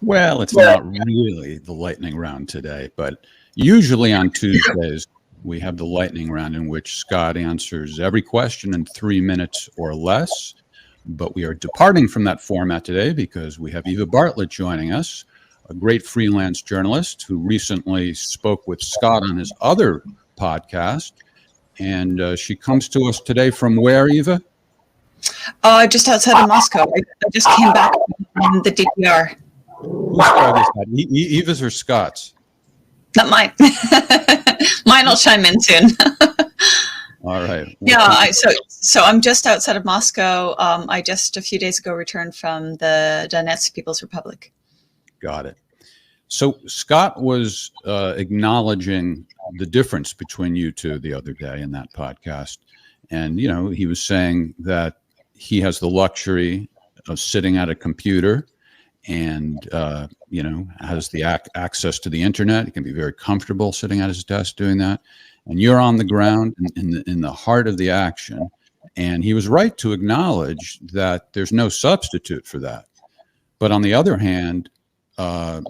Well, it's not really the lightning round today, but usually on Tuesdays, we have the lightning round in which Scott answers every question in 3 minutes or less. But we are departing from that format today because we have Eva Bartlett joining us, a great freelance journalist who recently spoke with Scott on his other podcast. And she comes to us today from where, Eva? Just outside of Moscow. I just came back from the DPR. Whose dog is that? Eva's or Scott's? Not mine. Mine will chime in soon. All right. Yeah, so I'm just outside of Moscow. I just a few days ago returned from the Donetsk People's Republic. Got it. So Scott was acknowledging the difference between you two the other day in that podcast. And, you know, he was saying that he has the luxury of sitting at a computer and, you know, has the access to the internet. He can be very comfortable sitting at his desk doing that. And you're on the ground in the heart of the action. And he was right to acknowledge that there's no substitute for that. But on the other hand, it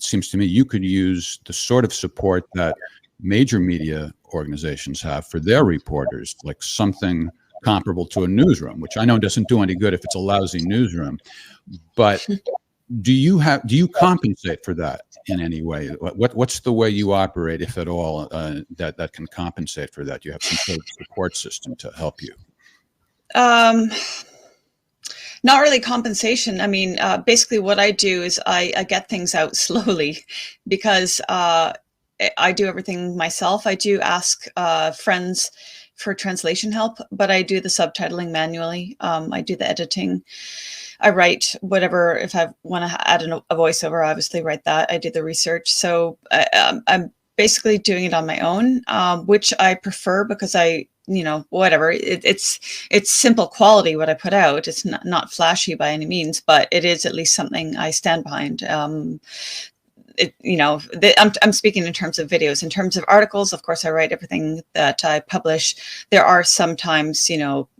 seems to me you could use the sort of support that major media organizations have for their reporters, like something comparable to a newsroom, which I know doesn't do any good if it's a lousy newsroom. But do you compensate for that in any way? What's the way you operate, if at all, that can compensate for that? You have some sort of support system to help you? Not really compensation. I mean, basically what I do is I get things out slowly because I do everything myself. I do ask friends for translation help, but I do the subtitling manually. I do the editing. I write whatever, if I want to add a voiceover, obviously write that. I do the research. So I'm basically doing it on my own, which I prefer because whatever. It's simple quality what I put out. It's not flashy by any means, but it is at least something I stand behind. I'm speaking in terms of videos. In terms of articles, of course, I write everything that I publish. There are sometimes,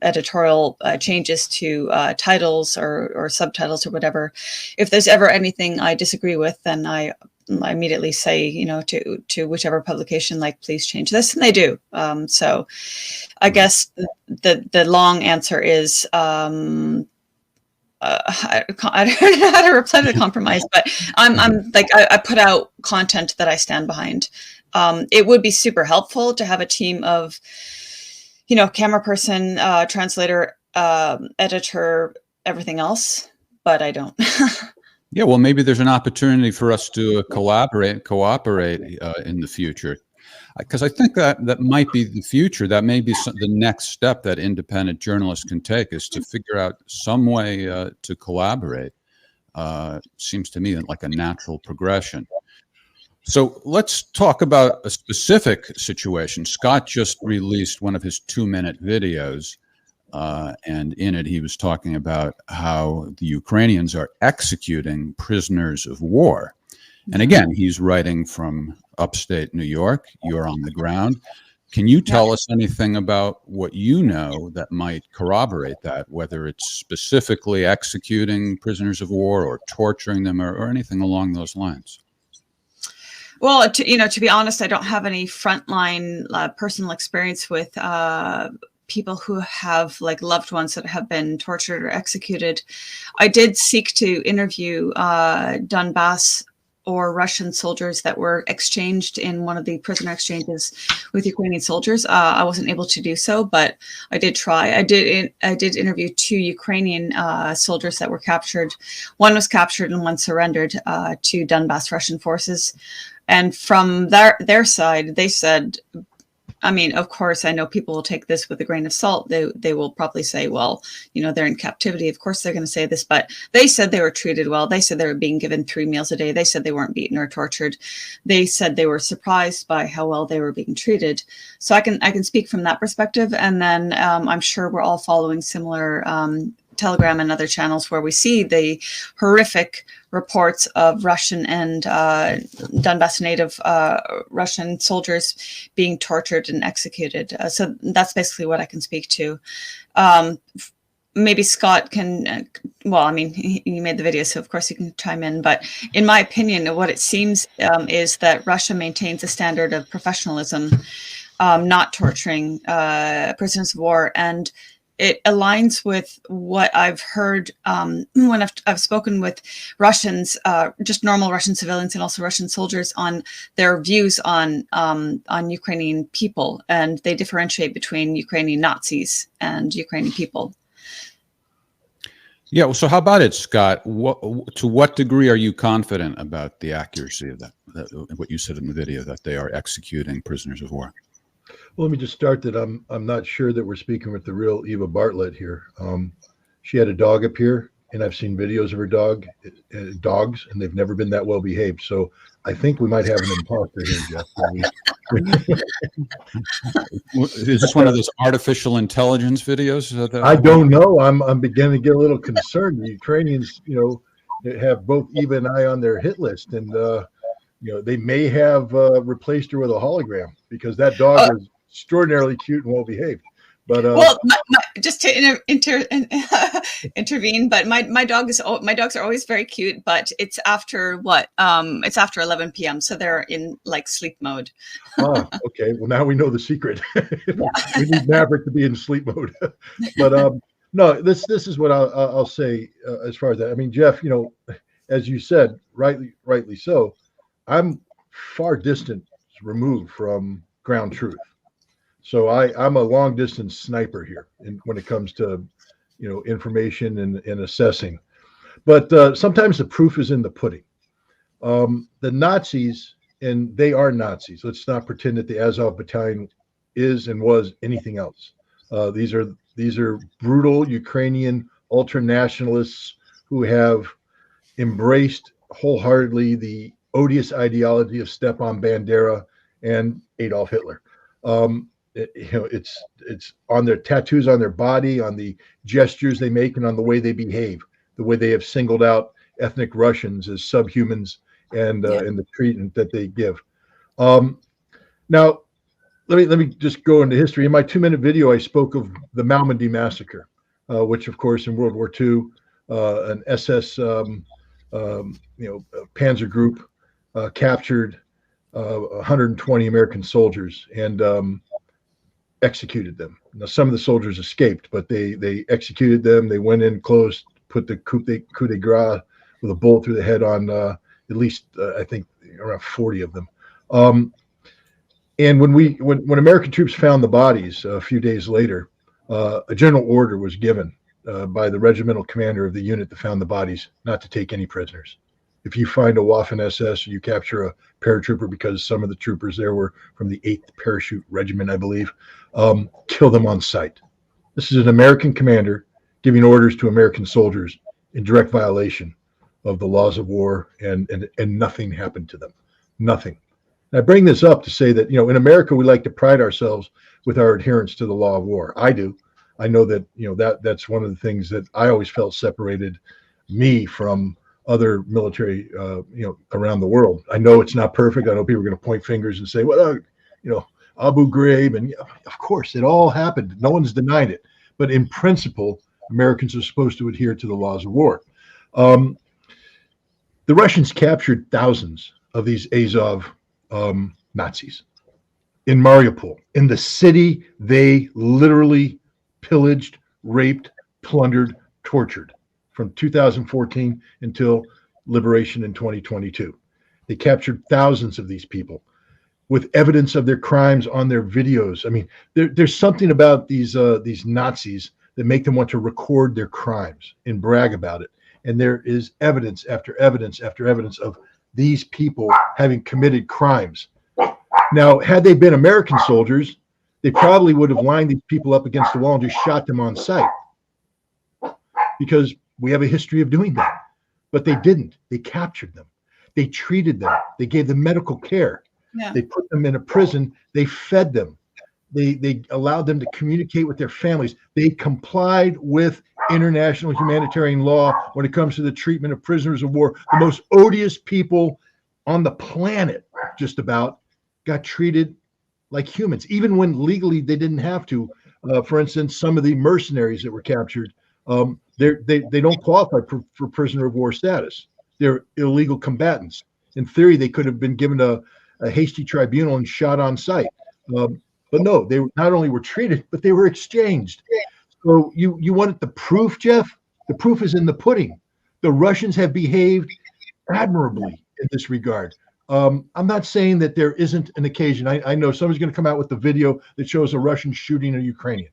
editorial changes to titles or subtitles or whatever. If there's ever anything I disagree with, then I immediately say, to whichever publication, like, please change this, and they do. So I guess the long answer is, I don't know how to reply to the compromise, but I'm like, I put out content that I stand behind. It would be super helpful to have a team of, camera person, translator, editor, everything else, but I don't. Yeah, well, maybe there's an opportunity for us to cooperate in the future, because I think that might be the future. That may be the next step that independent journalists can take, is to figure out some way to collaborate. Seems to me like a natural progression. So let's talk about a specific situation. Scott just released one of his 2-minute videos. And in it, he was talking about how the Ukrainians are executing prisoners of war. And again, he's writing from upstate New York. You're on the ground. Can you tell us anything about what you know that might corroborate that, whether it's specifically executing prisoners of war or torturing them or anything along those lines? Well, to be honest, I don't have any frontline personal experience with people who have loved ones that have been tortured or executed. I did seek to interview Donbass or Russian soldiers that were exchanged in one of the prisoner exchanges with Ukrainian soldiers. I wasn't able to do so, but I did try. I did interview 2 Ukrainian soldiers that were captured. One was captured and one surrendered to Donbass Russian forces. And from their side, they said, I mean, of course, I know people will take this with a grain of salt. They will probably say, well, they're in captivity. Of course, they're going to say this, but they said they were treated well. They said they were being given 3 meals a day. They said they weren't beaten or tortured. They said they were surprised by how well they were being treated. So I can speak from that perspective. And then I'm sure we're all following similar Telegram and other channels where we see the horrific reports of Russian and Donbass native Russian soldiers being tortured and executed. So that's basically what I can speak to. maybe Scott can, well, I mean, he made the video, so of course he can chime in. But in my opinion, what it seems is that Russia maintains a standard of professionalism, not torturing prisoners of war. And it aligns with what I've heard when I've spoken with Russians, just normal Russian civilians and also Russian soldiers, on their views on Ukrainian people. And they differentiate between Ukrainian Nazis and Ukrainian people. Yeah. So how about it, Scott? To what degree are you confident about the accuracy of that, what you said in the video, that they are executing prisoners of war? Well, let me just start that I'm not sure that we're speaking with the real Eva Bartlett here. She had a dog up here, and I've seen videos of her dogs, and they've never been that well behaved. So I think we might have an imposter here, Jeff. Is this one of those artificial intelligence videos? I don't know. I'm beginning to get a little concerned. The Ukrainians, have both Eva and I on their hit list, and they may have replaced her with a hologram, because that dog was extraordinarily cute and well behaved. But well, just to intervene, but my dogs are always very cute, but it's after what? It's after 11 p.m., so they're in like sleep mode. Okay. Well, now we know the secret. We need Maverick to be in sleep mode. But no, this is what I'll say as far as that. I mean, Jeff, as you said, rightly so, I'm far distance removed from ground truth. So I'm a long distance sniper here when it comes to, information and assessing. But sometimes the proof is in the pudding. The Nazis, and they are Nazis. Let's not pretend that the Azov Battalion is and was anything else. These are brutal Ukrainian ultra-nationalists who have embraced wholeheartedly the odious ideology of Stepan Bandera and Adolf Hitler. It's on their tattoos on their body, on the gestures they make, and on the way they behave, the way they have singled out ethnic Russians as subhumans, and the treatment that they give. Now, let me just go into history. In my 2-minute video, I spoke of the Malmedy massacre, which, of course, in World War II, an SS panzer group captured 120 American soldiers and executed them. Now, some of the soldiers escaped, but they executed them. They went in close, put the coup de grace with a bullet through the head on at least I think around 40 of them. And when American troops found the bodies a few days later, a general order was given by the regimental commander of the unit that found the bodies not to take any prisoners. If you find a Waffen SS, or you capture a paratrooper, because some of the troopers there were from the 8th Parachute Regiment, I believe, kill them on sight. This is an American commander giving orders to American soldiers in direct violation of the laws of war, and nothing happened to them. Nothing. And I bring this up to say that, in America, we like to pride ourselves with our adherence to the law of war. I do. I know that, that's one of the things that I always felt separated me from other military, around the world. I know it's not perfect. I know people are going to point fingers and say, well, Abu Ghraib, and of course it all happened. No one's denied it. But in principle, Americans are supposed to adhere to the laws of war. The Russians captured thousands of these Azov Nazis in Mariupol, in the city they literally pillaged, raped, plundered, tortured from 2014 until liberation in 2022. They captured thousands of these people with evidence of their crimes on their videos. I mean, there's something about these Nazis that make them want to record their crimes and brag about it. And there is evidence after evidence after evidence of these people having committed crimes. Now, had they been American soldiers, they probably would have lined these people up against the wall and just shot them on sight, because we have a history of doing that. But they didn't. They captured them. They treated them. They gave them medical care. Yeah. They put them in a prison. They fed them. They allowed them to communicate with their families. They complied with international humanitarian law when it comes to the treatment of prisoners of war. The most odious people on the planet, just about, got treated like humans, even when legally they didn't have to. For instance, some of the mercenaries that were captured They don't qualify for prisoner of war status. They're illegal combatants. In theory, they could have been given a hasty tribunal and shot on sight. But no, they not only were treated, but they were exchanged. So you wanted the proof, Jeff? The proof is in the pudding. The Russians have behaved admirably in this regard. I'm not saying that there isn't an occasion. I know somebody's going to come out with the video that shows a Russian shooting a Ukrainian.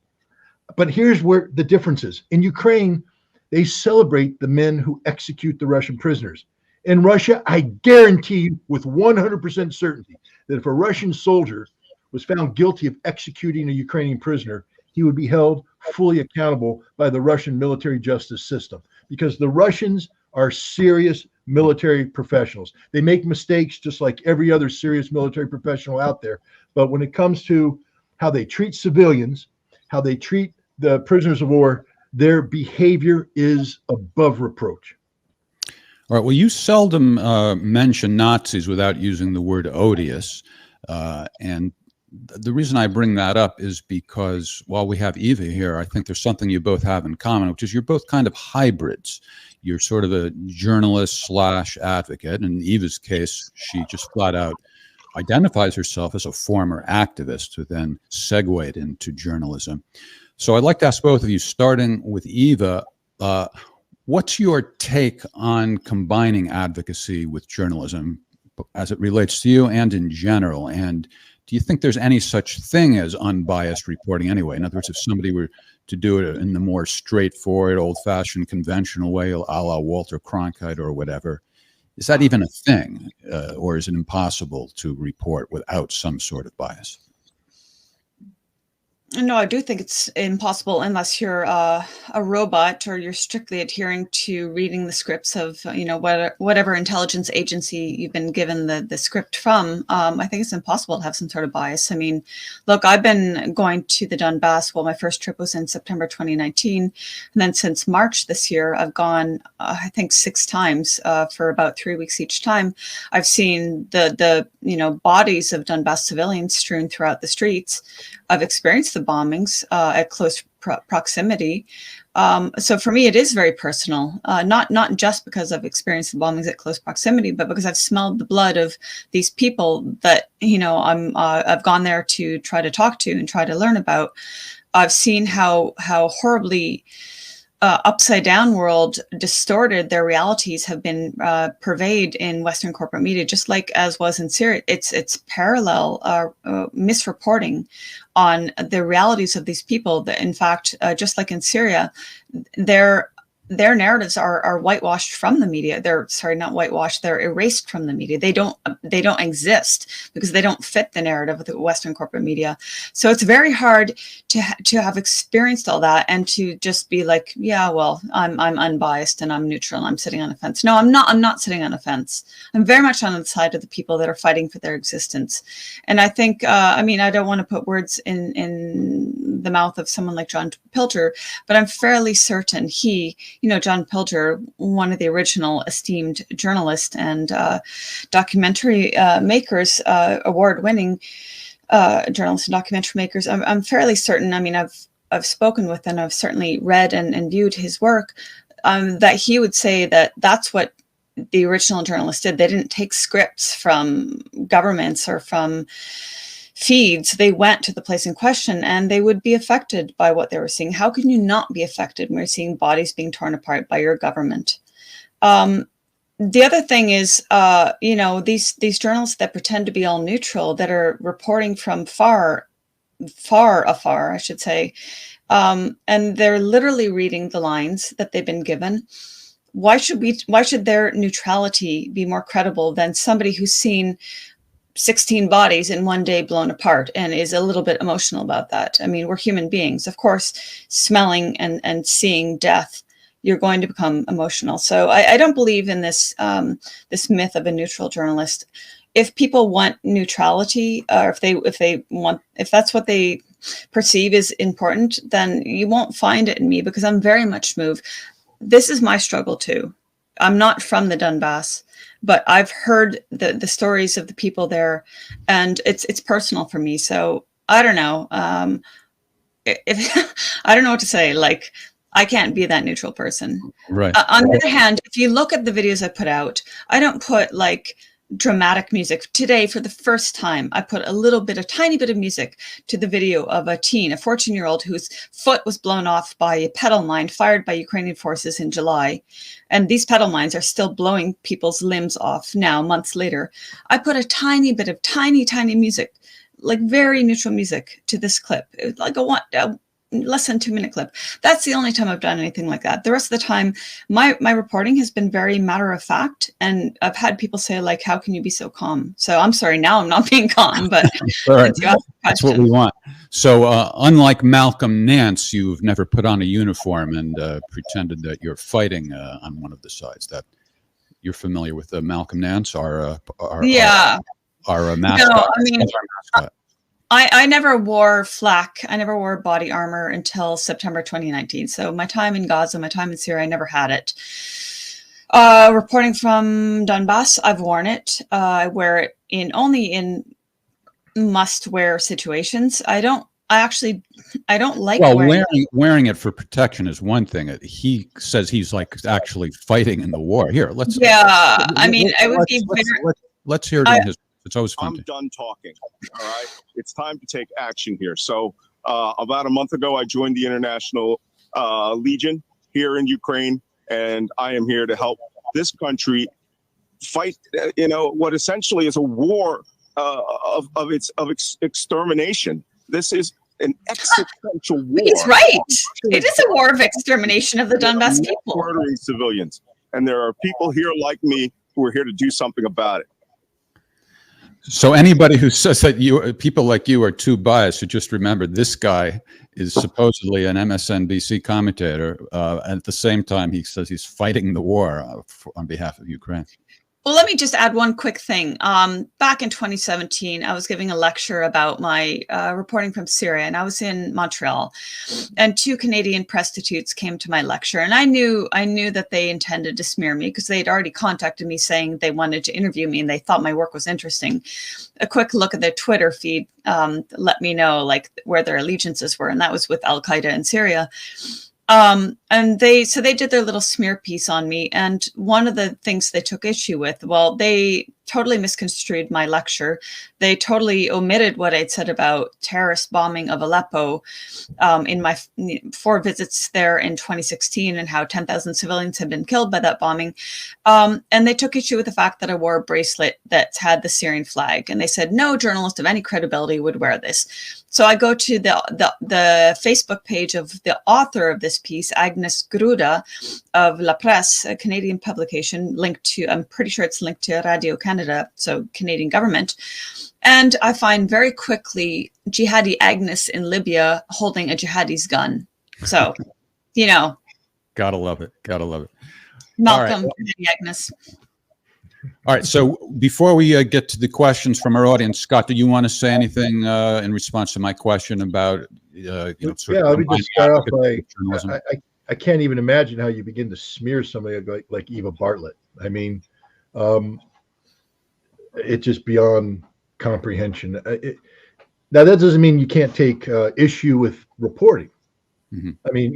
But here's where the difference is. In Ukraine, they celebrate the men who execute the Russian prisoners. In Russia, I guarantee you with 100% certainty that if a Russian soldier was found guilty of executing a Ukrainian prisoner, he would be held fully accountable by the Russian military justice system, because the Russians are serious military professionals. They make mistakes just like every other serious military professional out there. But when it comes to how they treat civilians, how they treat the prisoners of war, their behavior is above reproach. All right. Well, you seldom mention Nazis without using the word odious. And the reason I bring that up is because while we have Eva here, I think there's something you both have in common, which is you're both kind of hybrids. You're sort of a journalist / advocate. In Eva's case, she just flat out identifies herself as a former activist who then segued into journalism. So I'd like to ask both of you, starting with Eva, what's your take on combining advocacy with journalism as it relates to you and in general? And do you think there's any such thing as unbiased reporting anyway? In other words, if somebody were to do it in the more straightforward, old-fashioned, conventional way, a la Walter Cronkite or whatever, is that even a thing? Or is it impossible to report without some sort of bias? No, I do think it's impossible unless you're a robot or you're strictly adhering to reading the scripts of, whatever intelligence agency you've been given the script from. I think it's impossible to have some sort of bias. I mean, look, I've been going to the Donbass. Well, my first trip was in September 2019. And then since March this year, I've gone, I think 6 times for about 3 weeks each time. I've seen the bodies of Donbass civilians strewn throughout the streets. I've experienced the bombings at close proximity. So for me, it is very personal, not just because I've experienced the bombings at close proximity, but because I've smelled the blood of these people that, I've gone there to try to talk to and try to learn about. I've seen how horribly upside down world distorted their realities have been purveyed in Western corporate media, just like as was in Syria. It's parallel misreporting on the realities of these people. That in fact, just like in Syria, their narratives are whitewashed from the media. They're not whitewashed. They're erased from the media. They don't exist because they don't fit the narrative of the Western corporate media. So it's very hard to have experienced all that and to just be like, yeah, well, I'm unbiased and I'm neutral and I'm sitting on a fence. No, I'm not. I'm not sitting on a fence. I'm very much on the side of the people that are fighting for their existence. And I think, I don't want to put words in the mouth of someone like John Pilger, but I'm fairly certain John Pilger, one of the original esteemed journalists and documentary makers, award-winning journalists and documentary makers. I'm fairly certain. I've spoken with and I've certainly read and viewed his work. That he would say that that's what the original journalists did. They didn't take scripts from governments or from feeds. They went to the place in question and they would be affected by what they were seeing. How can you not be affected when you're seeing bodies being torn apart by your government? The other thing is, these journalists that pretend to be all neutral, that are reporting from far afar, I should say, and they're literally reading the lines that they've been given. Why should their neutrality be more credible than somebody who's seen 16 bodies in one day blown apart and is a little bit emotional about that? I mean, we're human beings. Of course, smelling and seeing death, you're going to become emotional. So I don't believe in this this myth of a neutral journalist. If people want neutrality, or if that's what they perceive is important, then you won't find it in me, because I'm very much moved. This is my struggle too. I'm not from the Donbass, but I've heard the stories of the people there, and it's personal for me. So I don't know. I don't know what to say. Like, I can't be that neutral person. Right. On the other hand, if you look at the videos I put out, I don't put like dramatic music. Today, for the first time, I put a tiny bit of music to the video of a teen, a 14-year-old whose foot was blown off by a petal mine fired by Ukrainian forces in July. And these petal mines are still blowing people's limbs off now, months later. I put a tiny bit of tiny music, like very neutral music, to this clip. It was like a less than 2-minute clip. That's the only time I've done anything like that. The rest of the time, my reporting has been very matter of fact, and I've had people say, like, how can you be so calm? So I'm sorry, now I'm not being calm, but right. That's what we want. So unlike Malcolm Nance, you've never put on a uniform and pretended that you're fighting on one of the sides. That you're familiar with Malcolm Nance, our mascot. No, I mean, I never wore flak. I never wore body armor until September 2019. So my time in Gaza, my time in Syria, I never had it. Reporting from Donbass, I've worn it. I wear it only in must-wear situations. I don't like wearing it for protection is one thing. He says he's like actually fighting in the war. Here, let's hear it in his. It's always fun. I'm done talking. All right. It's time to take action here. So about a month ago, I joined the International Legion here in Ukraine, and I am here to help this country fight, what essentially is a war of extermination. This is an existential war. He's right. It is a war of extermination of the Donbass people. Murdering civilians. And there are people here like me who are here to do something about it. So anybody who says that people like you are too biased, should just remember this guy is supposedly an MSNBC commentator. At the same time, he says he's fighting the war on behalf of Ukraine. Well, let me just add one quick thing. Back in 2017, I was giving a lecture about my reporting from Syria, and I was in Montreal, and 2 Canadian prostitutes came to my lecture, and I knew that they intended to smear me because they'd already contacted me saying they wanted to interview me and they thought my work was interesting. A quick look at their Twitter feed let me know like where their allegiances were, and that was with Al Qaeda in Syria. And they did their little smear piece on me. And one of the things they took issue with, well, they totally misconstrued my lecture. They totally omitted what I'd said about terrorist bombing of Aleppo in my 4 visits there in 2016 and how 10,000 civilians had been killed by that bombing. And they took issue with the fact that I wore a bracelet that had the Syrian flag. And they said no journalist of any credibility would wear this. So I go to the Facebook page of the author of this piece, Agnes Gruda of La Presse, a Canadian publication linked to, I'm pretty sure it's linked to Radio Canada, so Canadian government. And I find very quickly Jihadi Agnes in Libya holding a jihadi's gun. So, Gotta love it. Gotta love it. Malcolm, Jihadi Agnes. All right. So before we get to the questions from our audience, Scott, do you want to say anything in response to my question about, let me just start off by, I can't even imagine how you begin to smear somebody like Eva Bartlett. I mean, it's just beyond comprehension. Now that doesn't mean you can't take issue with reporting. Mm-hmm. I mean,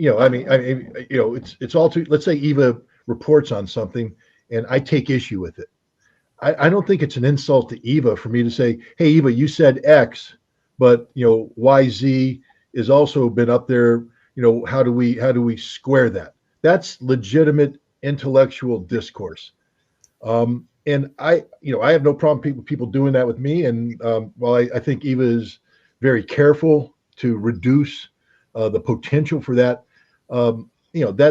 it's all too. Let's say Eva reports on something, and I take issue with it. I don't think it's an insult to Eva for me to say, "Hey, Eva, you said X, but YZ has also been up there. How do we square that?" That's legitimate intellectual discourse. And I have no problem people doing that with me. And while I think Eva is very careful to reduce the potential for that,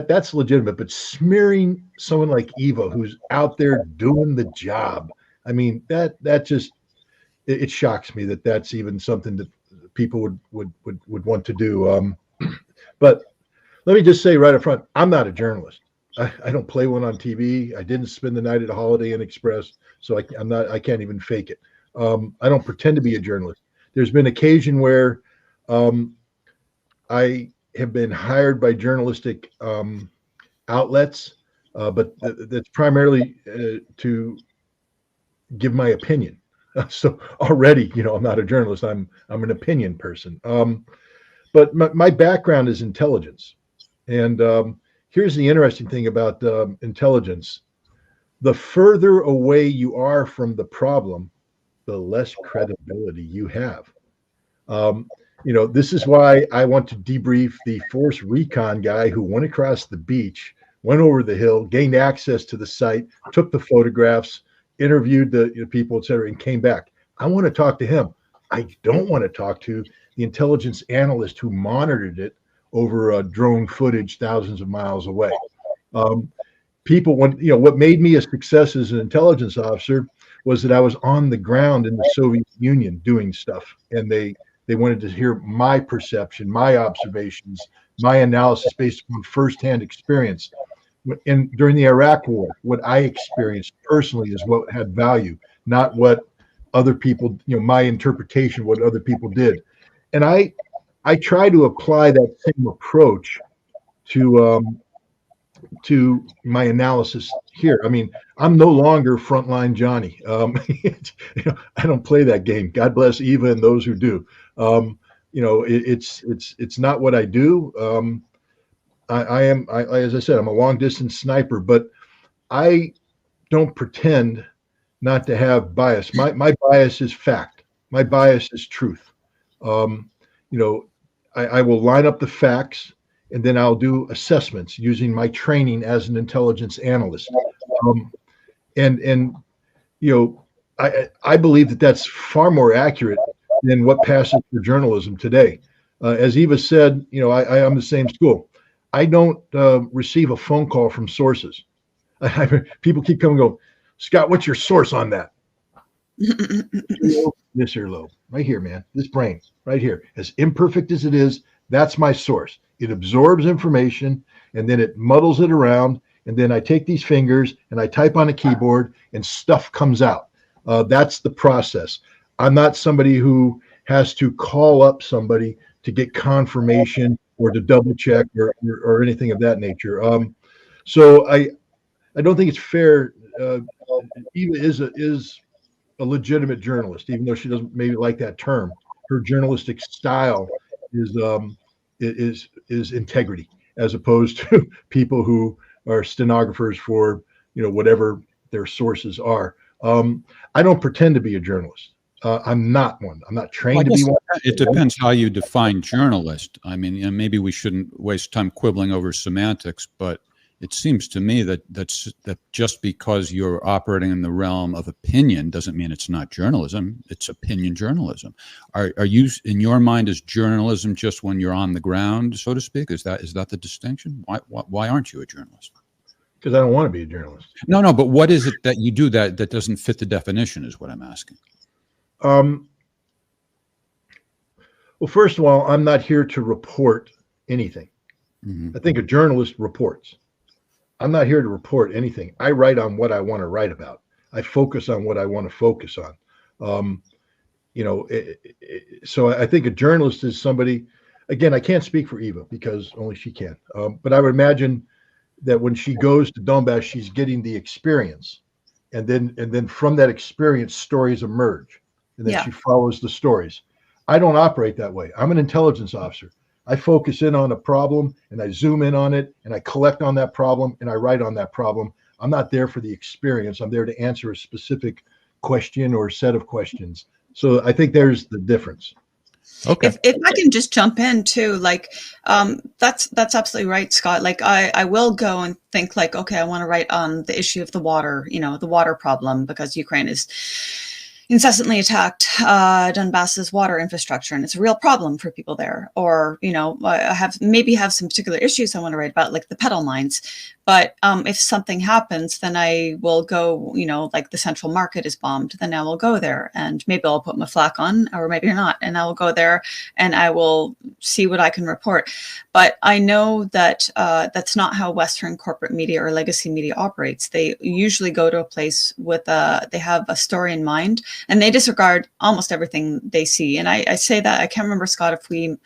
that's legitimate. But smearing someone like Eva, who's out there doing the job, I mean, that just it shocks me that that's even something that people would want to do. But let me just say right up front, I'm not a journalist. I don't play one on TV. I didn't spend the night at a Holiday Inn Express, so I can't even fake it. I don't pretend to be a journalist. There's been occasion where I have been hired by journalistic outlets, but that's primarily to give my opinion. So already, I'm not a journalist. I'm an opinion person. But my background is intelligence. And here's the interesting thing about intelligence. The further away you are from the problem, the less credibility you have. This is why I want to debrief the force recon guy who went across the beach, went over the hill, gained access to the site, took the photographs, interviewed the people, et cetera, and came back. I want to talk to him. I don't want to talk to the intelligence analyst who monitored it over drone footage thousands of miles away. What made me a success as an intelligence officer was that I was on the ground in the Soviet Union doing stuff, and they wanted to hear my perception, my observations, my analysis based on firsthand experience. And during the Iraq War, what I experienced personally is what had value, not what other people, my interpretation of what other people did. And I try to apply that same approach to my analysis here. I mean, I'm no longer frontline Johnny. I don't play that game. God bless Eva and those who do. It's not what I do. As I said, I'm a long distance sniper, but I don't pretend not to have bias. My bias is fact. My bias is truth. I will line up the facts, and then I'll do assessments using my training as an intelligence analyst. I believe that that's far more accurate than what passes for journalism today. As Eva said, I'm the same school. I don't receive a phone call from sources. People keep coming and go, Scott, what's your source on that? This earlobe, right here, man. This brain, right here. As imperfect as it is, that's my source. It absorbs information, and then it muddles it around, and then I take these fingers and I type on a keyboard, and stuff comes out. That's the process. I'm not somebody who has to call up somebody to get confirmation or to double check or anything of that nature. So I don't think it's fair. Eva is a legitimate journalist, even though she doesn't maybe like that term. Her journalistic style is integrity, as opposed to people who are stenographers for whatever their sources are. I don't pretend to be a journalist. I'm not one. I'm not trained to be one. It depends how you define journalist. I mean, maybe we shouldn't waste time quibbling over semantics, but it seems to me that just because you're operating in the realm of opinion doesn't mean it's not journalism. It's opinion journalism. Are you, in your mind, is journalism just when you're on the ground, so to speak? Is that the distinction? Why aren't you a journalist? Because I don't want to be a journalist. No, but what is it that you do that doesn't fit the definition is what I'm asking. Well, first of all, I'm not here to report anything. Mm-hmm. I think a journalist reports. I'm not here to report anything. I write on what I want to write about. I focus on what I want to focus on. So I think a journalist is somebody, again, I can't speak for Eva because only she can. But I would imagine that when she goes to Donbass, she's getting the experience. And then from that experience, stories emerge. And then she follows the stories. I don't operate that way. I'm an intelligence officer. I focus in on a problem and I zoom in on it and I collect on that problem and I write on that problem. I'm not there for the experience. I'm there to answer a specific question or set of questions. So I think there's the difference. Okay. If I can just jump in too, that's absolutely right, Scott. I will go and think okay, I want to write on the issue of the water, the water problem, because Ukraine is incessantly attacked Donbass's water infrastructure, and it's a real problem for people there. Or, I have some particular issues I want to write about, like the petal mines. But if something happens, then I will go, like the central market is bombed, then I will go there and maybe I'll put my flak on, or maybe not. And I will go there and I will see what I can report. But I know that that's not how Western corporate media or legacy media operates. They usually go to a place with they have a story in mind, and they disregard almost everything they see. And I say that, I can't remember, Scott, if we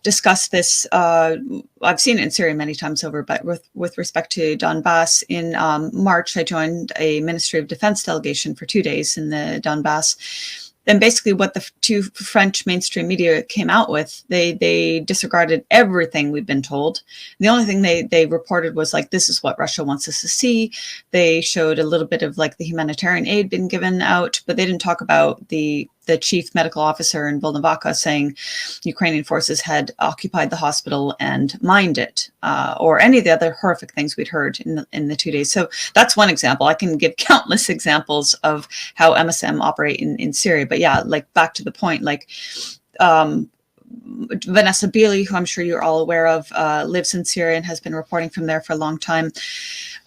discussed this. I've seen it in Syria many times over, but with respect to Donbass, in March, I joined a Ministry of Defense delegation for 2 days in the Donbass. and basically what the two French mainstream media came out with, they disregarded everything we'd been told. The only thing they reported was like, this is what Russia wants us to see. They showed a little bit of like the humanitarian aid being given out, but they didn't talk about the chief medical officer in Volnovakha saying Ukrainian forces had occupied the hospital and mined it, or any of the other horrific things we'd heard in the 2 days. So that's one example. I can give countless examples of how MSM operate in Syria. But yeah, like back to the point, like Vanessa Beeley, who I'm sure you're all aware of, lives in Syria and has been reporting from there for a long time.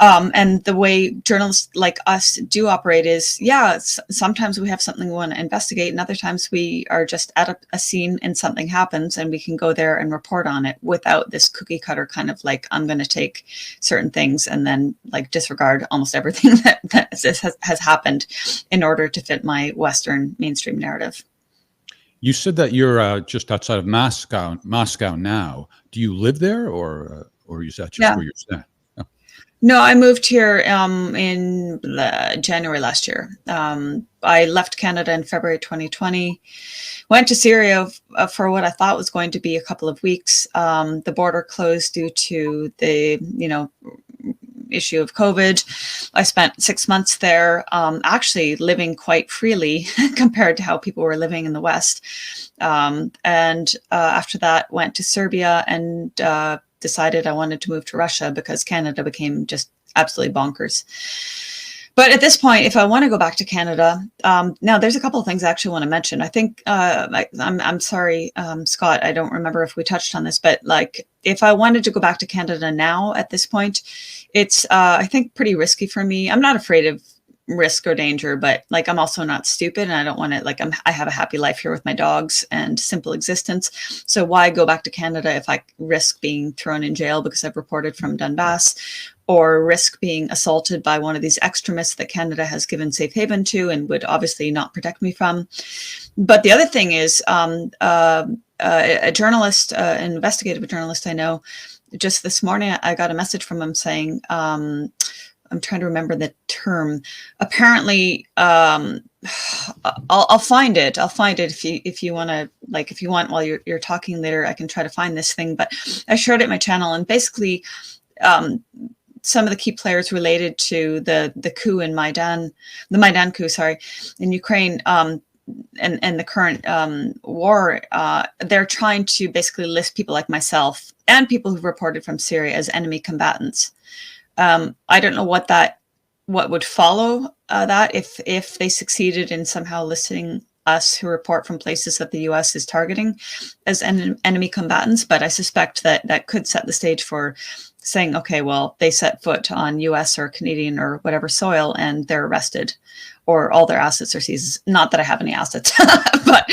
And the way journalists like us do operate is, yeah, sometimes we have something we want to investigate, and other times we are just at a scene and something happens and we can go there and report on it without this cookie cutter kind of like, I'm going to take certain things and then like disregard almost everything that has happened in order to fit my Western mainstream narrative. You said that you're just outside of Moscow now. Do you live there, or is that just where you're staying? Oh. No, I moved here in January last year. I left Canada in February 2020. Went to Syria for what I thought was going to be a couple of weeks. The border closed due to the issue of COVID. I spent 6 months there, actually living quite freely compared to how people were living in the West. And after that, went to Serbia and decided I wanted to move to Russia because Canada became just absolutely bonkers. But at this point, if I want to go back to Canada, now there's a couple of things I actually want to mention. I think I'm sorry, Scott, I don't remember if we touched on this, but like if I wanted to go back to Canada now at this point, it's I think pretty risky for me. I'm not afraid of risk or danger, but like I'm also not stupid, and I don't want to like I have a happy life here with my dogs and simple existence. So why go back to Canada if I risk being thrown in jail because I've reported from Donbass, or risk being assaulted by one of these extremists that Canada has given safe haven to and would obviously not protect me from. But the other thing is a journalist, an investigative journalist I know, just this morning I got a message from him saying, I'm trying to remember the term. Apparently, I'll find it. I'll find it if you want to, like, if you want while you're talking later, I can try to find this thing. But I shared it in my channel, and basically, some of the key players related to the coup in the Maidan coup, in Ukraine, and the current war, they're trying to basically list people like myself and people who've reported from Syria as enemy combatants. I don't know what would follow that if they succeeded in somehow listing us who report from places that the U.S. is targeting as enemy combatants, but I suspect that could set the stage for saying, okay, well, they set foot on U.S. or Canadian or whatever soil and they're arrested, or all their assets are seized. Not that I have any assets, but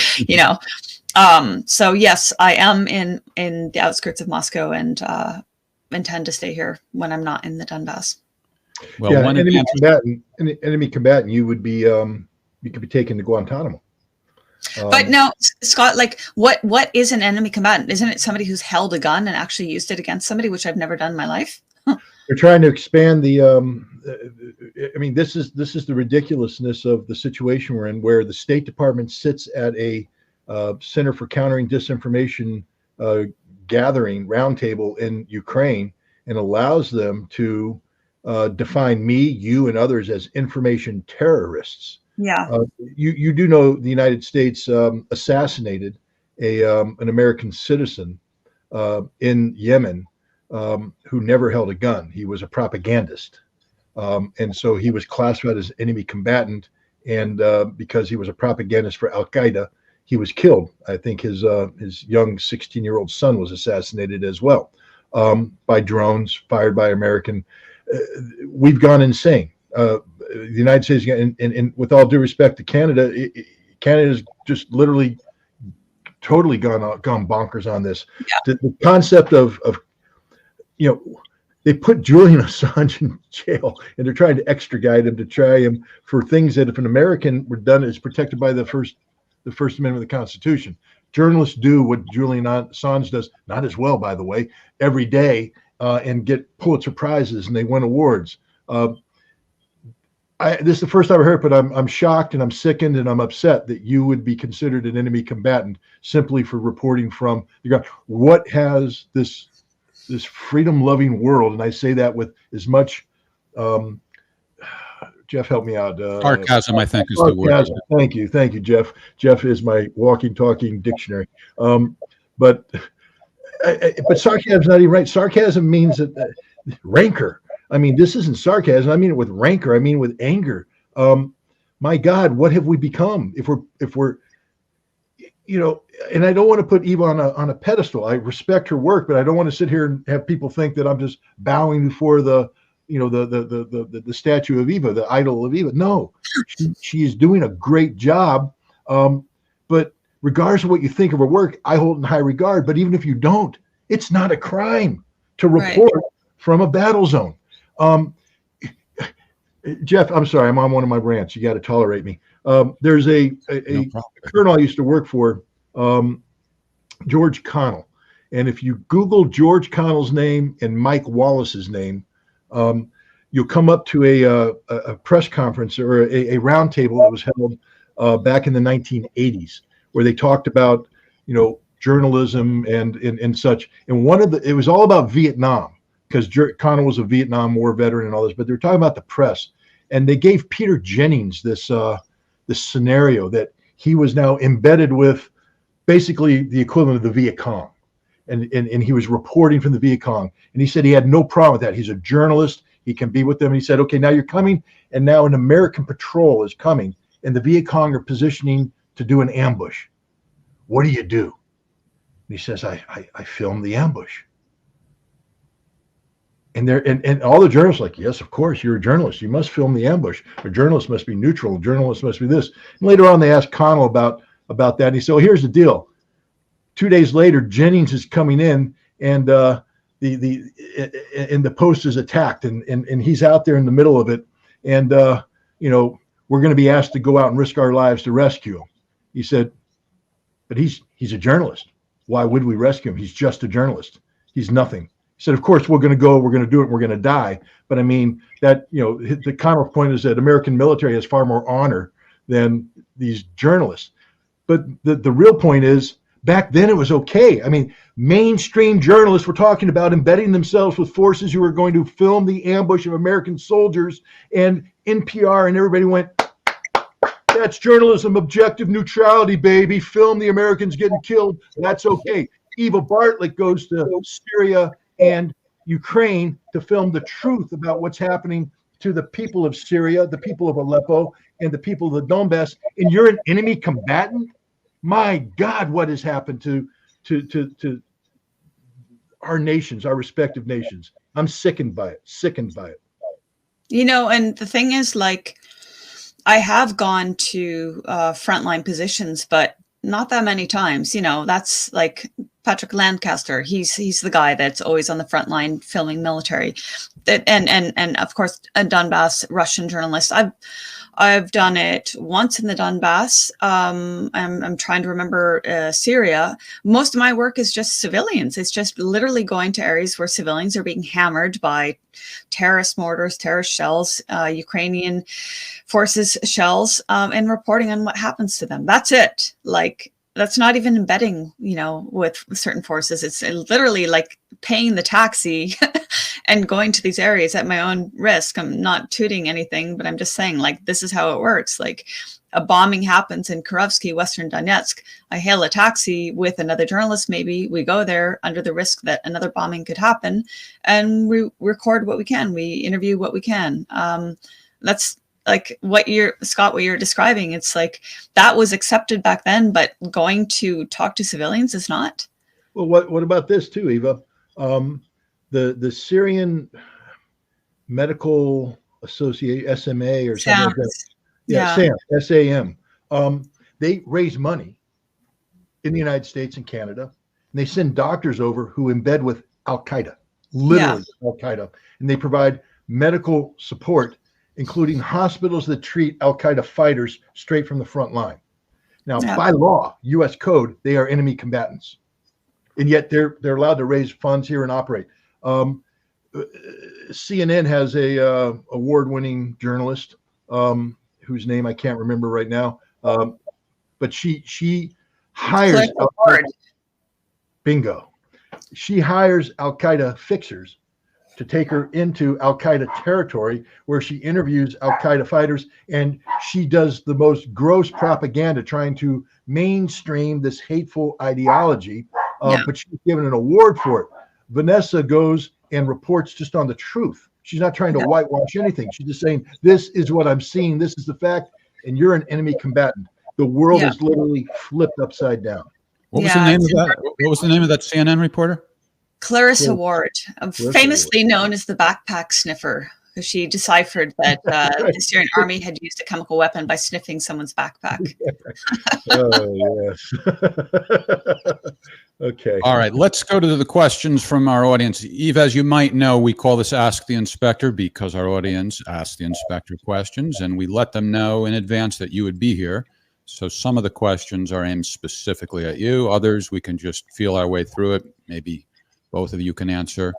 so yes, I am in the outskirts of Moscow and intend to stay here when I'm not in the Donbass. Well, yeah, enemy combatant, you would be you could be taken to Guantanamo. But no, Scott, like what is an enemy combatant? Isn't it somebody who's held a gun and actually used it against somebody, which I've never done in my life? They're trying to expand the I mean, this is the ridiculousness of the situation we're in, where the State Department sits at a Center for Countering Disinformation gathering roundtable in Ukraine and allows them to define me, you, and others as information terrorists. Yeah. You do know the United States assassinated an American citizen in Yemen who never held a gun. He was a propagandist. And so he was classified as enemy combatant. And because he was a propagandist for Al-Qaeda, he was killed. I think his young 16-year-old son was assassinated as well by drones fired by American. We've gone insane. The United States, and with all due respect to Canada, Canada's just literally totally gone bonkers on this. Yeah. The concept of they put Julian Assange in jail and they're trying to extradite him to try him for things that if an American were done is protected by the First Amendment of the Constitution. Journalists do what Julian Assange does, not as well, by the way, every day, and get Pulitzer Prizes and they win awards. this is the first time I heard, but I'm shocked and I'm sickened and I'm upset that you would be considered an enemy combatant simply for reporting from the ground. What has this freedom-loving world, and I say that with as much, Jeff, help me out. Sarcasm, I think, is the word. Thank you, Jeff. Jeff is my walking, talking dictionary. But sarcasm is not even right. Sarcasm means that rancor. I mean, this isn't sarcasm. I mean it with rancor. I mean with anger. My God, what have we become? If we're, and I don't want to put Eva on a pedestal. I respect her work, but I don't want to sit here and have people think that I'm just bowing before the statue of Eva, the idol of Eva. No, she is doing a great job. But regardless of what you think of her work, I hold in high regard. But even if you don't, it's not a crime to report from a battle zone. Jeff, I'm sorry, I'm on one of my rants. You got to tolerate me. There's a colonel I used to work for, George Connell. And if you Google George Connell's name and Mike Wallace's name, you'll come up to a press conference or a round table that was held back in the 1980s, where they talked about, journalism and such. And it was all about Vietnam, because Connell was a Vietnam War veteran and all this, but they were talking about the press. And they gave Peter Jennings this scenario that he was now embedded with basically the equivalent of the Viet Cong. And he was reporting from the Viet Cong. And he said he had no problem with that. He's a journalist. He can be with them. And he said, okay, now you're coming. And now an American patrol is coming. And the Viet Cong are positioning to do an ambush. What do you do? And he says, I filmed the ambush. And all the journalists are like, yes, of course, you're a journalist. You must film the ambush. A journalist must be neutral. A journalist must be this. And later on, they asked Connell about that. And he said, well, here's the deal. 2 days later, Jennings is coming in, and the post is attacked, and he's out there in the middle of it. And we're going to be asked to go out and risk our lives to rescue him. He said, but he's a journalist. Why would we rescue him? He's just a journalist. He's nothing. He said, of course, we're going to go, we're going to do it, we're going to die. But I mean, that, the Connell point is that American military has far more honor than these journalists. But the real point is, back then it was okay. I mean, mainstream journalists were talking about embedding themselves with forces who were going to film the ambush of American soldiers, and NPR and everybody went, that's journalism, objective neutrality, baby. Film the Americans getting killed. That's okay. Eva Bartlett goes to Syria and Ukraine to film the truth about what's happening to the people of Syria, the people of Aleppo, and the people of the Donbass. And you're an enemy combatant? My God, what has happened to our nations, our respective nations? I'm sickened by it. And the thing is, like, I have gone to frontline positions, but not that many times. That's like Patrick Lancaster. He's the guy that's always on the front line filming military, and of course a Donbass Russian journalist. I've done it once in the Donbass. I'm trying to remember Syria. Most of my work is just civilians. It's just literally going to areas where civilians are being hammered by terrorist mortars, terrorist shells, Ukrainian forces shells, and reporting on what happens to them. That's it. Like, that's not even embedding, with certain forces. It's literally like paying the taxi and going to these areas at my own risk. I'm not tooting anything, but I'm just saying, like, this is how it works. Like, a bombing happens in Kurovsky, Western Donetsk. I hail a taxi with another journalist. Maybe we go there under the risk that another bombing could happen, and we record what we can. We interview what we can. That's like what you're describing. It's like that was accepted back then, but going to talk to civilians is not. Well, what about this too, Eva? The Syrian Medical Association, SMA or something like that. SAM. They raise money in the United States and Canada, and they send doctors over who embed with Al Qaeda, literally Al Qaeda, and they provide medical support, including hospitals that treat Al Qaeda fighters straight from the front line. Now, by law, U.S. code, they are enemy combatants, and yet they're allowed to raise funds here and operate. CNN has a award-winning journalist whose name I can't remember right now. But she hires bingo. She hires Al-Qaeda fixers to take her into Al-Qaeda territory where she interviews Al-Qaeda fighters, and she does the most gross propaganda trying to mainstream this hateful ideology, but she's given an award for it. Vanessa goes and reports just on the truth. She's not trying to whitewash anything. She's just saying, this is what I'm seeing, this is the fact, and you're an enemy combatant. The world is literally flipped upside down. What was the name of that? What was the name of that CNN reporter? Clarissa Ward, famously known as the backpack sniffer, because she deciphered that the Syrian army had used a chemical weapon by sniffing someone's backpack. Oh, yes. Okay. All right, let's go to the questions from our audience. Eve, as you might know, we call this Ask the Inspector because our audience asks the inspector questions, and we let them know in advance that you would be here. So some of the questions are aimed specifically at you. Others, we can just feel our way through it. Maybe both of you can answer.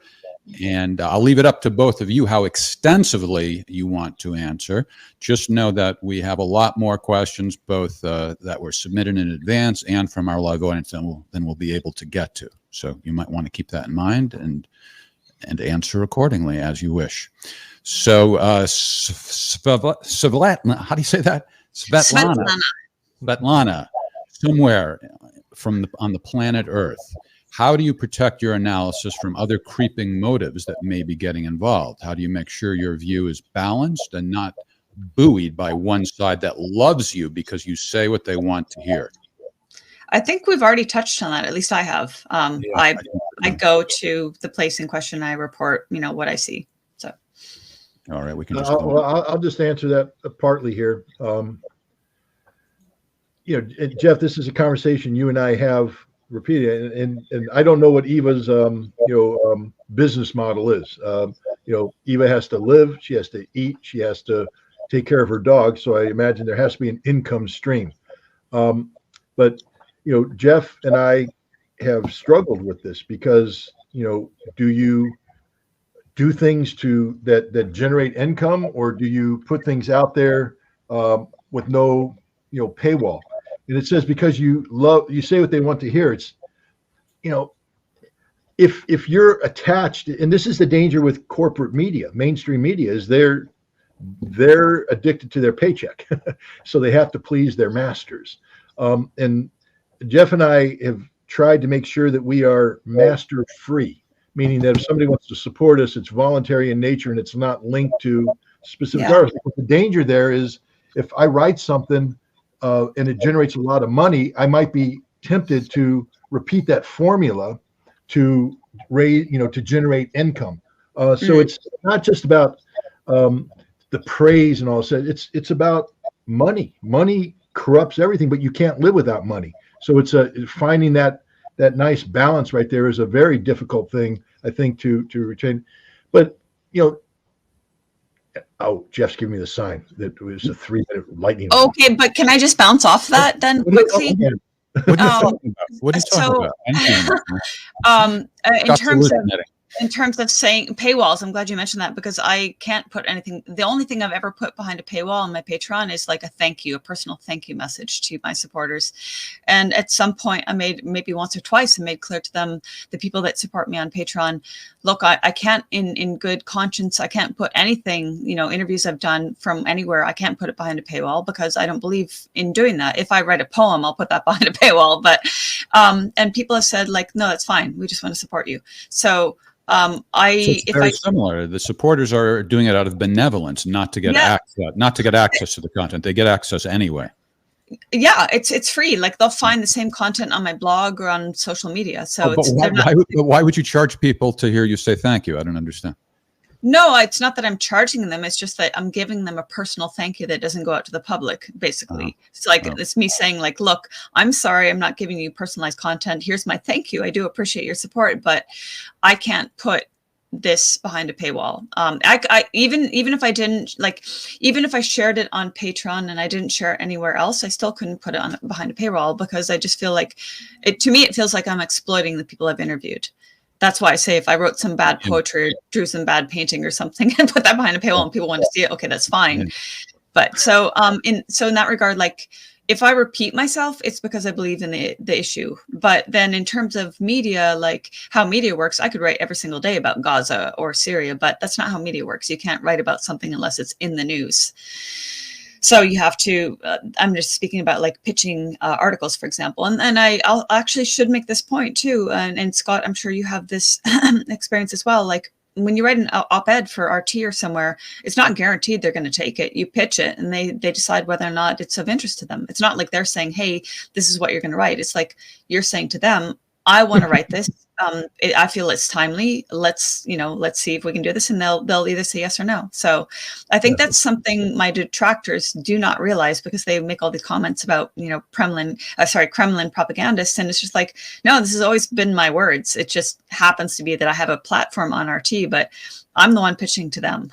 And I'll leave it up to both of you how extensively you want to answer. Just know that we have a lot more questions, both that were submitted in advance and from our live audience than we'll be able to get to. So you might want to keep that in mind and answer accordingly as you wish. So Svetlana, how do you say that? Svetlana, somewhere on the planet Earth. How do you protect your analysis from other creeping motives that may be getting involved? How do you make sure your view is balanced and not buoyed by one side that loves you because you say what they want to hear? I think we've already touched on that. At least I have. I go to the place in question. I report, what I see. So. All right, we can just. I'll just answer that partly here. Jeff, this is a conversation you and I have repeated, and I don't know what Eva's business model is. Eva has to live, she has to eat, she has to take care of her dog. So I imagine there has to be an income stream. But Jeff and I have struggled with this because do you do things that generate income, or do you put things out there with no paywall? And it says because you say what they want to hear. It's if you're attached, and this is the danger with corporate media, mainstream media, is they're addicted to their paycheck, so they have to please their masters. And Jeff and I have tried to make sure that we are master free, meaning that if somebody wants to support us, it's voluntary in nature and it's not linked to specific artists. But the danger there is if I write something and it generates a lot of money, I might be tempted to repeat that formula to raise, to generate income. So it's not just about the praise and all that. It's about money. Money corrupts everything, but you can't live without money. So it's finding that nice balance right there is a very difficult thing, I think, to retain. But oh, Jeff's giving me the sign that it was a 3-minute lightning. Okay, but can I just bounce off that then quickly? What are you talking about? In terms of saying paywalls, I'm glad you mentioned that because I can't put anything. The only thing I've ever put behind a paywall on my Patreon is like a thank you, a personal thank you message to my supporters. And at some point I made, maybe once or twice, and made clear to them, the people that support me on Patreon, look, I can't in good conscience, I can't put anything, interviews I've done from anywhere, I can't put it behind a paywall because I don't believe in doing that. If I write a poem, I'll put that behind a paywall. But, and people have said like, no, that's fine. We just want to support you. So, it's very similar. The supporters are doing it out of benevolence, not to get access to the content. They get access anyway. Yeah, it's free. Like they'll find the same content on my blog or on social media. So why would you charge people to hear you say thank you? I don't understand. No, it's not that I'm charging them. It's just that I'm giving them a personal thank you that doesn't go out to the public, basically. It's like, it's me saying like, look, I'm sorry, I'm not giving you personalized content. Here's my thank you. I do appreciate your support, but I can't put this behind a paywall. I even if I didn't, like, even if I shared it on Patreon and I didn't share it anywhere else, I still couldn't put it behind a paywall because I just feel like to me, it feels like I'm exploiting the people I've interviewed. That's why I say if I wrote some bad poetry, or drew some bad painting or something and put that behind a paywall and people want to see it, okay, that's fine. But in that regard, like if I repeat myself, it's because I believe in the issue. But then in terms of media, like how media works, I could write every single day about Gaza or Syria, but that's not how media works. You can't write about something unless it's in the news. So you have to, I'm just speaking about like pitching articles, for example. And I'll actually should make this point too. And Scott, I'm sure you have this experience as well. Like when you write an op-ed for RT or somewhere, it's not guaranteed they're going to take it. You pitch it and they decide whether or not it's of interest to them. It's not like they're saying, hey, this is what you're going to write. It's like you're saying to them, I want to write this. I feel it's timely. Let's see if we can do this. And they'll either say yes or no. So I think that's something my detractors do not realize, because they make all these comments about, Kremlin propagandists. And it's just like, no, this has always been my words. It just happens to be that I have a platform on RT, but I'm the one pitching to them.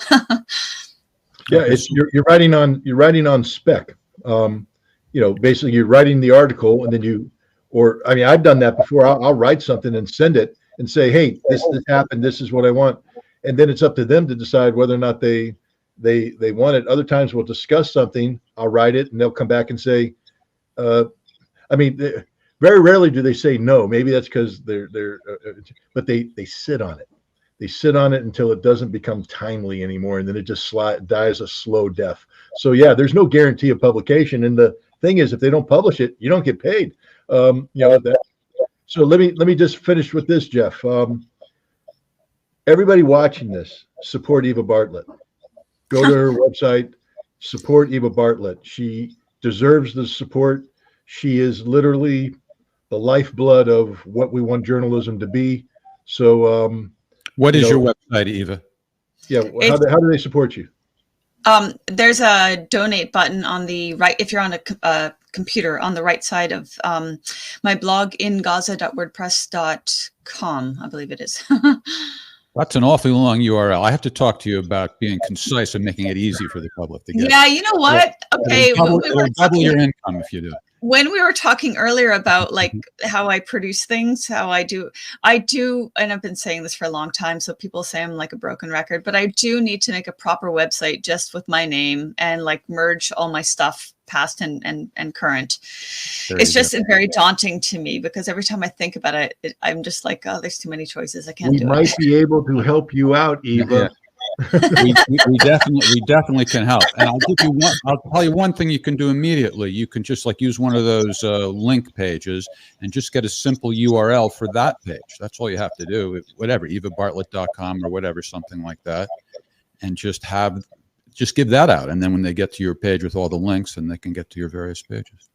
Yeah, you're writing on spec. Basically you're writing the article and then I've done that before. I'll write something and send it and say, hey, this happened. This is what I want. And then it's up to them to decide whether or not they want it. Other times we'll discuss something. I'll write it and they'll come back and say, very rarely do they say no. Maybe that's because but they sit on it. They sit on it until it doesn't become timely anymore. And then it just dies a slow death. So yeah, there's no guarantee of publication. And the thing is, if they don't publish it, you don't get paid. So let me just finish with this, Jeff. Everybody watching this, support Eva Bartlett. Go to her website, support Eva Bartlett. She deserves the support. She is literally the lifeblood of what we want journalism to be. So, what is your website, Eva? Yeah, how do they support you? There's a donate button on the right. If you're on a computer, on the right side of my blog, ingaza.wordpress.com, I believe it is. That's an awfully long URL. I have to talk to you about being concise and making it easy for the public to get. Yeah, you know what? Okay, it'll double your income if you do. When we were talking earlier about like how I produce things, how I do, and I've been saying this for a long time, so people say I'm like a broken record, but I do need to make a proper website just with my name and like merge all my stuff, past and current. It's just very daunting to me, because every time I think about it, I'm just like, oh, there's too many choices. I can't do it. We might be able to help you out, Eva. Yeah. we definitely can help. And I'll tell you one thing you can do immediately. You can just like use one of those link pages and just get a simple URL for that page. That's all you have to do. Whatever, evabartlett.com or whatever, something like that. And just give that out. And then when they get to your page with all the links, and they can get to your various pages.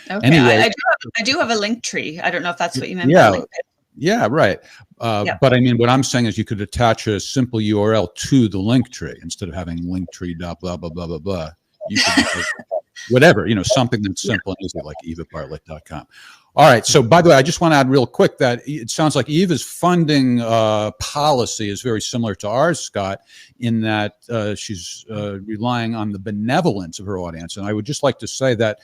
Okay. Anyway, I do have a link tree. I don't know if that's what you meant. Yeah. By link page. Yeah, right. But I mean, what I'm saying is you could attach a simple URL to the link tree instead of having linktree blah, blah, blah, blah, blah, blah. You could whatever, something that's simple and easy, like evabartlett.com. All right. So, by the way, I just want to add real quick that it sounds like Eva's funding policy is very similar to ours, Scott, in that she's relying on the benevolence of her audience. And I would just like to say that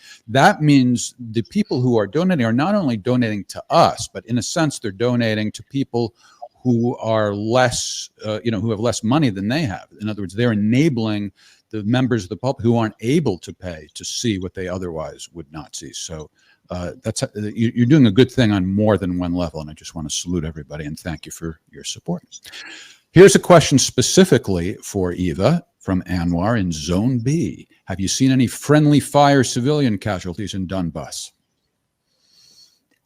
means the people who are donating are not only donating to us, but in a sense, they're donating to people who are less, who have less money than they have. In other words, they're enabling the members of the public who aren't able to pay to see what they otherwise would not see. So you're doing a good thing on more than one level, and I just want to salute everybody and thank you for your support. Here's a question specifically for Eva from Anwar in Zone B. Have you seen any friendly fire civilian casualties in Donbass?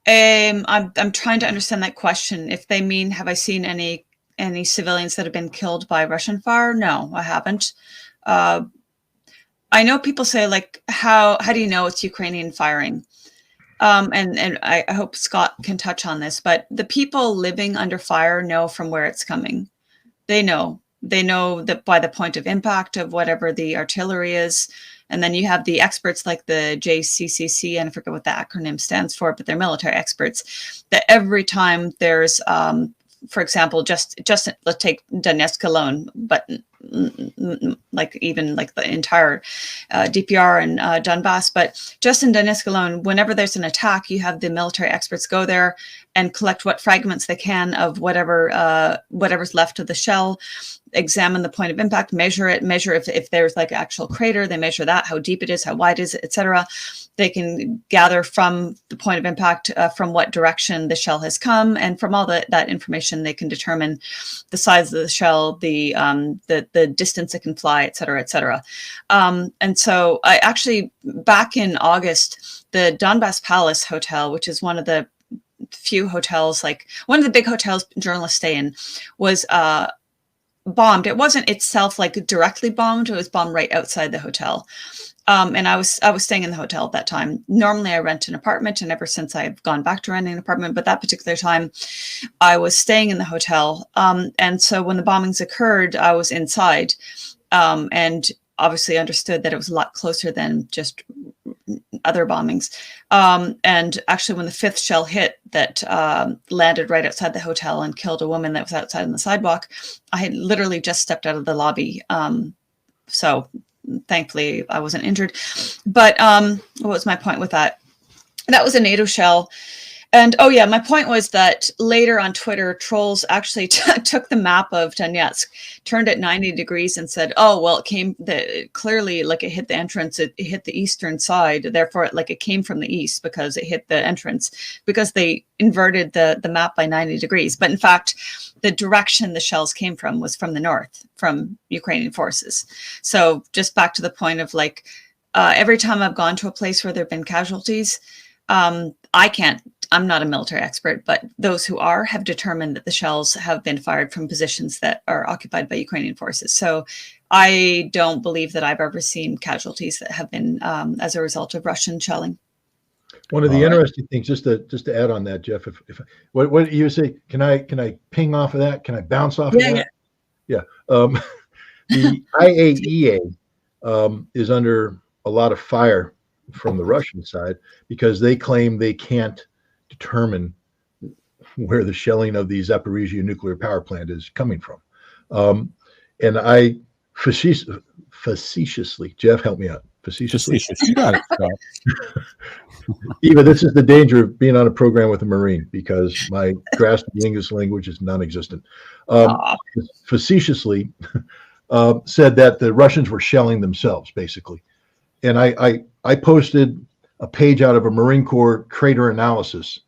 I'm trying to understand that question. If they mean, have I seen any civilians that have been killed by Russian fire? No, I haven't. I know people say, like, how do you know it's Ukrainian firing? And I hope Scott can touch on this, but the people living under fire know from where it's coming. They know that by the point of impact of whatever the artillery is. And then you have the experts like the JCCC, and I forget what the acronym stands for, but they're military experts, that every time there's, for example, just let's take Donetsk alone, but like even like the entire DPR and Donbass, but just in Donetsk alone, whenever there's an attack, you have the military experts go there and collect what fragments they can of whatever's left of the shell. examine the point of impact, measure it, measure if there's like an actual crater, they measure that, how deep it is, how wide is it, etc. They can gather from the point of impact from what direction the shell has come, and from all that information, they can determine the size of the shell, the distance it can fly, et cetera, et cetera. And so I actually, back in August, the Donbass Palace Hotel, which is one of the few hotels, like one of the big hotels journalists stay in, was bombed. It wasn't itself like directly bombed. It was bombed right outside the hotel. And I was staying in the hotel at that time. Normally I rent an apartment, and ever since I've gone back to renting an apartment, but that particular time I was staying in the hotel. And so when the bombings occurred, I was inside, and obviously understood that it was a lot closer than just other bombings. And actually when the 5th shell hit that landed right outside the hotel and killed a woman that was outside on the sidewalk, I had literally just stepped out of the lobby. So thankfully I wasn't injured. But what was my point with that? That was a NATO shell. And oh yeah, my point was that later on Twitter, trolls actually took the map of Donetsk, turned it 90 degrees and said, oh, well, it came clearly, like, it hit the entrance, it hit the eastern side. Therefore, it came from the east because it hit the entrance, because they inverted the map by 90 degrees. But in fact, the direction the shells came from was from the north, from Ukrainian forces. So just back to the point of every time I've gone to a place where there have been casualties, I'm not a military expert, but those who are have determined that the shells have been fired from positions that are occupied by Ukrainian forces. So I don't believe that I've ever seen casualties that have been as a result of Russian shelling. One of the interesting things, just to add on that, Jeff, if what you say, can I ping off of that? Can I bounce off of that? Yeah. The IAEA is under a lot of fire from the Russian side because they claim they can't determine where the shelling of the Zaporizhia nuclear power plant is coming from. And I facetiously, Jeff, help me out. Facetiously. You got it, Scott. Eva, this is the danger of being on a program with a Marine, because my grasp of the English language is non-existent. Facetiously said that the Russians were shelling themselves, basically. And I posted a page out of a Marine Corps crater analysis,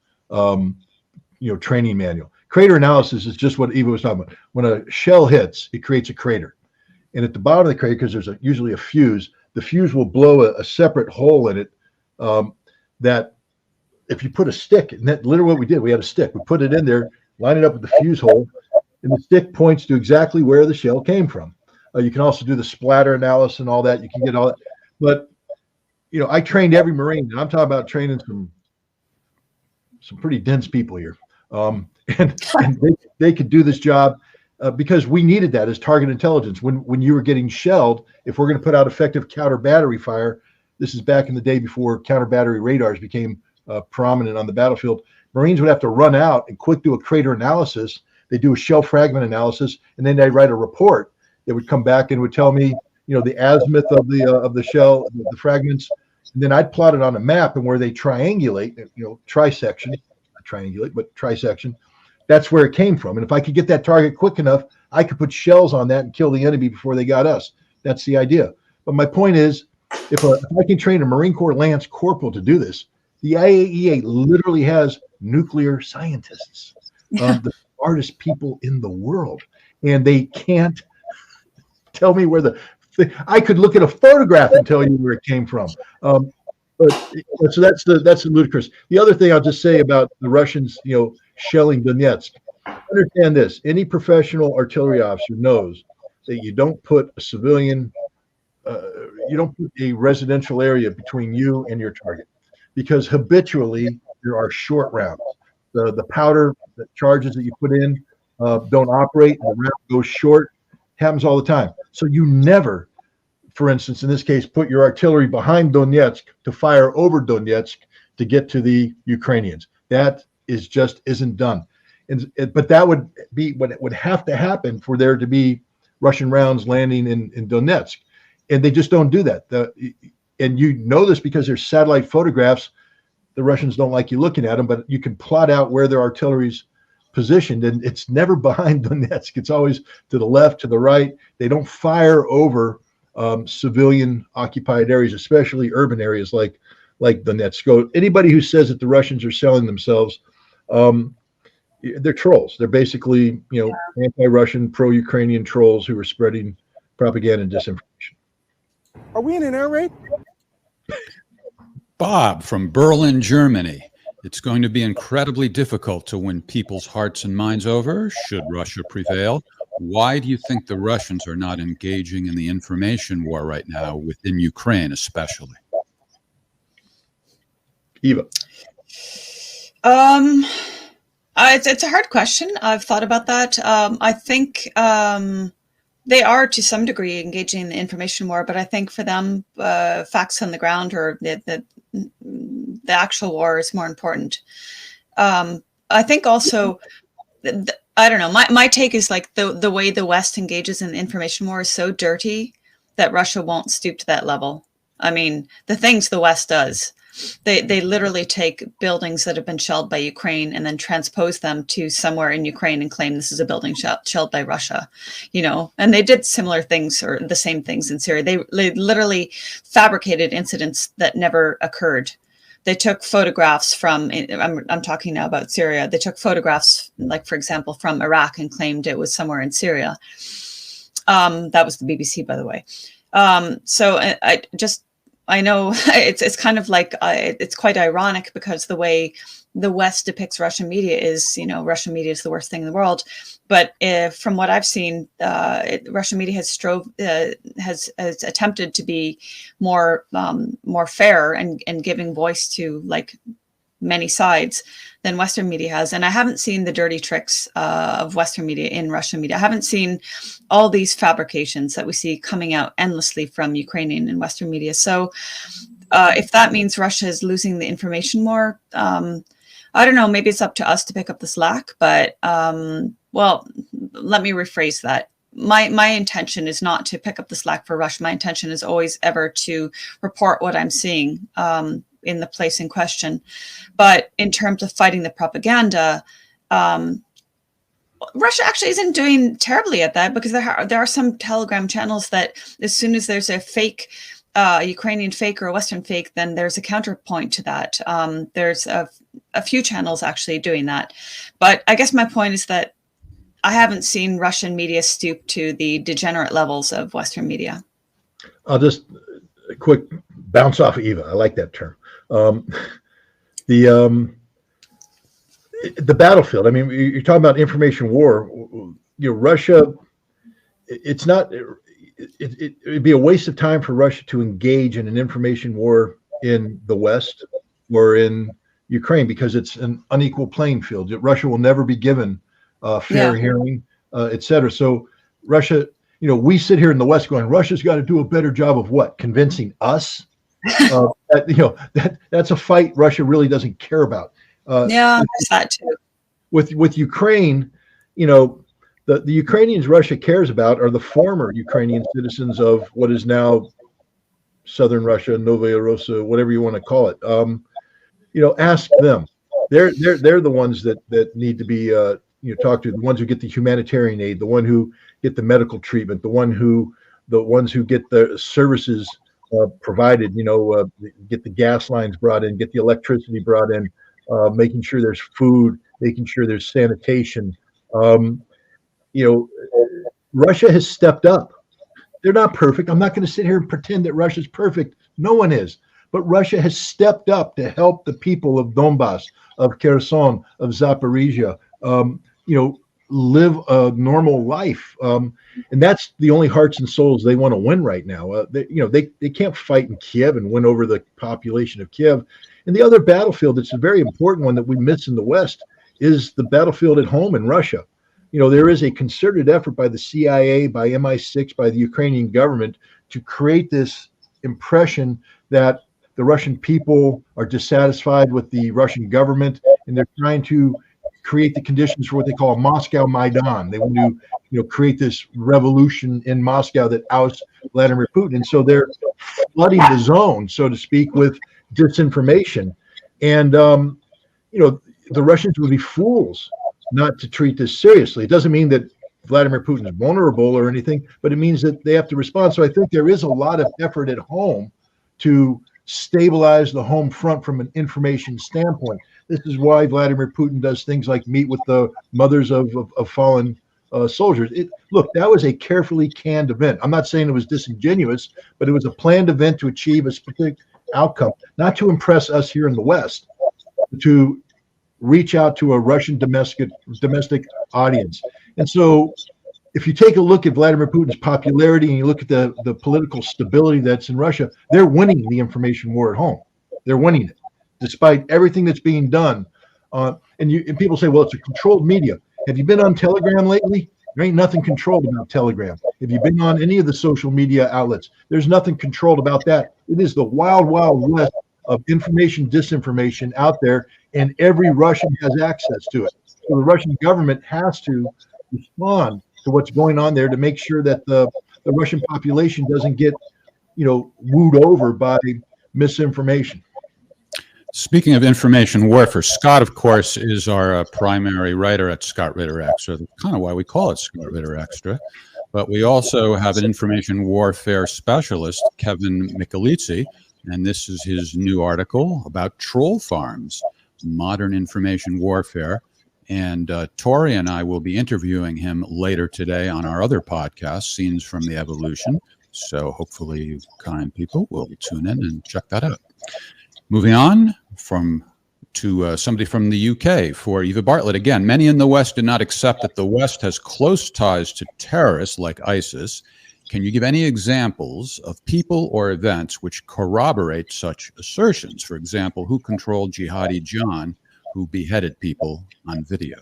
training manual. Crater analysis is just what Eva was talking about. When a shell hits, it creates a crater. And at the bottom of the crater, because there's usually a fuse, the fuse will blow a separate hole in it that if you put a stick, and that literally what we did, we had a stick. We put it in there, line it up with the fuse hole, and the stick points to exactly where the shell came from. You can also do the splatter analysis and all that. You can get all that. But I trained every Marine, and I'm talking about training some pretty dense people here, and they could do this job because we needed that as target intelligence. When you were getting shelled, if we're going to put out effective counter battery fire, this is back in the day before counter battery radars became prominent on the battlefield. Marines would have to run out and quick do a crater analysis. They do a shell fragment analysis, and then they write a report that would come back and would tell me, the azimuth of the shell, the fragments. And then I'd plot it on a map, and where they triangulate, trisection, not triangulate, but trisection, that's where it came from. And if I could get that target quick enough, I could put shells on that and kill the enemy before they got us. That's the idea. But my point is, if I can train a Marine Corps Lance Corporal to do this, the IAEA literally has nuclear scientists, the smartest people in the world, and they can't tell me where I could look at a photograph and tell you where it came from. But so that's the ludicrous. The other thing I'll just say about the Russians, shelling Donetsk. Understand this: any professional artillery officer knows that you don't put a civilian, you don't put a residential area between you and your target, because habitually there are short rounds. The powder, the charges that you put in don't operate, and the round goes short. Happens all the time. So you never, for instance, in this case, put your artillery behind Donetsk to fire over Donetsk to get to the Ukrainians. That isn't done. But that would be what it would have to happen for there to be Russian rounds landing in Donetsk. And they just don't do that. And you know this because there's satellite photographs. The Russians don't like you looking at them, but you can plot out where their artillery's positioned, and it's never behind Donetsk. It's always to the left, to the right. They don't fire over civilian occupied areas, especially urban areas like Donetsk. So anybody who says that the Russians are selling themselves, they're trolls. They're basically, anti-Russian, pro-Ukrainian trolls who are spreading propaganda and disinformation. Are we in an air raid? Bob from Berlin, Germany. It's going to be incredibly difficult to win people's hearts and minds over should Russia prevail. Why do you think the Russians are not engaging in the information war right now within Ukraine, especially? Eva. It's a hard question. I've thought about that. I think they are to some degree engaging in the information war, but I think for them, facts on the ground or the actual war is more important. I think also, I don't know, my take is like the way the West engages in the information war is so dirty that Russia won't stoop to that level. I mean, the things the West does, they literally take buildings that have been shelled by Ukraine and then transpose them to somewhere in Ukraine and claim this is a building shelled by Russia, and they did similar things or the same things in Syria. They literally fabricated incidents that never occurred. They took photographs from, I'm talking now about Syria. They took photographs, like, for example, from Iraq and claimed it was somewhere in Syria. That was the BBC, by the way. So I know it's kind of like, it's quite ironic because the way the West depicts Russian media is, Russian media is the worst thing in the world. But from what I've seen, Russian media has attempted to be more fair and giving voice to like many sides than Western media has. And I haven't seen the dirty tricks of Western media in Russian media. I haven't seen all these fabrications that we see coming out endlessly from Ukrainian and Western media. So if that means Russia is losing the information war, I don't know, maybe it's up to us to pick up the slack, but well, let me rephrase that. My intention is not to pick up the slack for Russia. My intention is always ever to report what I'm seeing in the place in question. But in terms of fighting the propaganda, Russia actually isn't doing terribly at that, because there are some Telegram channels that as soon as there's a fake Ukrainian fake or a Western fake, then there's a counterpoint to that. There's a few channels actually doing that. But I guess my point is that I haven't seen Russian media stoop to the degenerate levels of Western media. I'll just quick bounce off of Eva. I like that term. The battlefield. I mean, you're talking about information war. Russia. It's not. It'd be a waste of time for Russia to engage in an information war in the West or in Ukraine, because it's an unequal playing field. Russia will never be given fair hearing, et cetera. So Russia, we sit here in the West going, Russia's got to do a better job of what? Convincing us. That's a fight Russia really doesn't care about. There's that too. With Ukraine, the Ukrainians Russia cares about are the former Ukrainian citizens of what is now Southern Russia, Novaya Rossa, whatever you want to call it. Ask them. They're the ones that need to be talked to. The ones who get the humanitarian aid, the one who get the medical treatment, the ones who get the services provided. Get the gas lines brought in, get the electricity brought in, making sure there's food, making sure there's sanitation. Russia has stepped up. They're not perfect. I'm not going to sit here and pretend that Russia's perfect. No one is. But Russia has stepped up to help the people of Donbass, of Kherson, of Zaporizhia, live a normal life. And that's the only hearts and souls they want to win right now. They can't fight in Kiev and win over the population of Kiev. And the other battlefield that's a very important one that we miss in the West is the battlefield at home in Russia. There is a concerted effort by the CIA, by MI6, by the Ukrainian government to create this impression that the Russian people are dissatisfied with the Russian government, and they're trying to create the conditions for what they call a Moscow Maidan. They want to, create this revolution in Moscow that ousts Vladimir Putin. And so they're flooding the zone, so to speak, with disinformation. And, the Russians would be fools not to treat this seriously. It doesn't mean that Vladimir Putin is vulnerable or anything, but it means that they have to respond. So I think there is a lot of effort at home to stabilize the home front from an information standpoint. This is why Vladimir Putin does things like meet with the mothers of fallen soldiers. Look, that was a carefully canned event. I'm not saying it was disingenuous, but it was a planned event to achieve a specific outcome, not to impress us here in the West, but to reach out to a Russian domestic audience. And so if you take a look at Vladimir Putin's popularity and you look at the political stability that's in Russia, they're winning the information war at home. They're winning it, despite everything that's being done. And people say, well, it's a controlled media. Have you been on Telegram lately? There ain't nothing controlled about Telegram. Have you been on any of the social media outlets? There's nothing controlled about that. It is the wild, wild west of information, disinformation out there, and every Russian has access to it. So the Russian government has to respond to what's going on there to make sure that the Russian population doesn't get, wooed over by misinformation. Speaking of information warfare, Scott, of course, is our primary writer at Scott Ritter Extra. That's kind of why we call it Scott Ritter Extra. But we also have an information warfare specialist, Kevin Michelizzi, and this is his new article about troll farms, modern information warfare. And Tori and I will be interviewing him later today on our other podcast, Scenes from the Evolution. So hopefully you kind people will tune in and check that out. Moving on to somebody from the UK for Eva Bartlett. Again, many in the West did not accept that the West has close ties to terrorists like ISIS. Can you give any examples of people or events which corroborate such assertions? For example, who controlled Jihadi John, who beheaded people on video?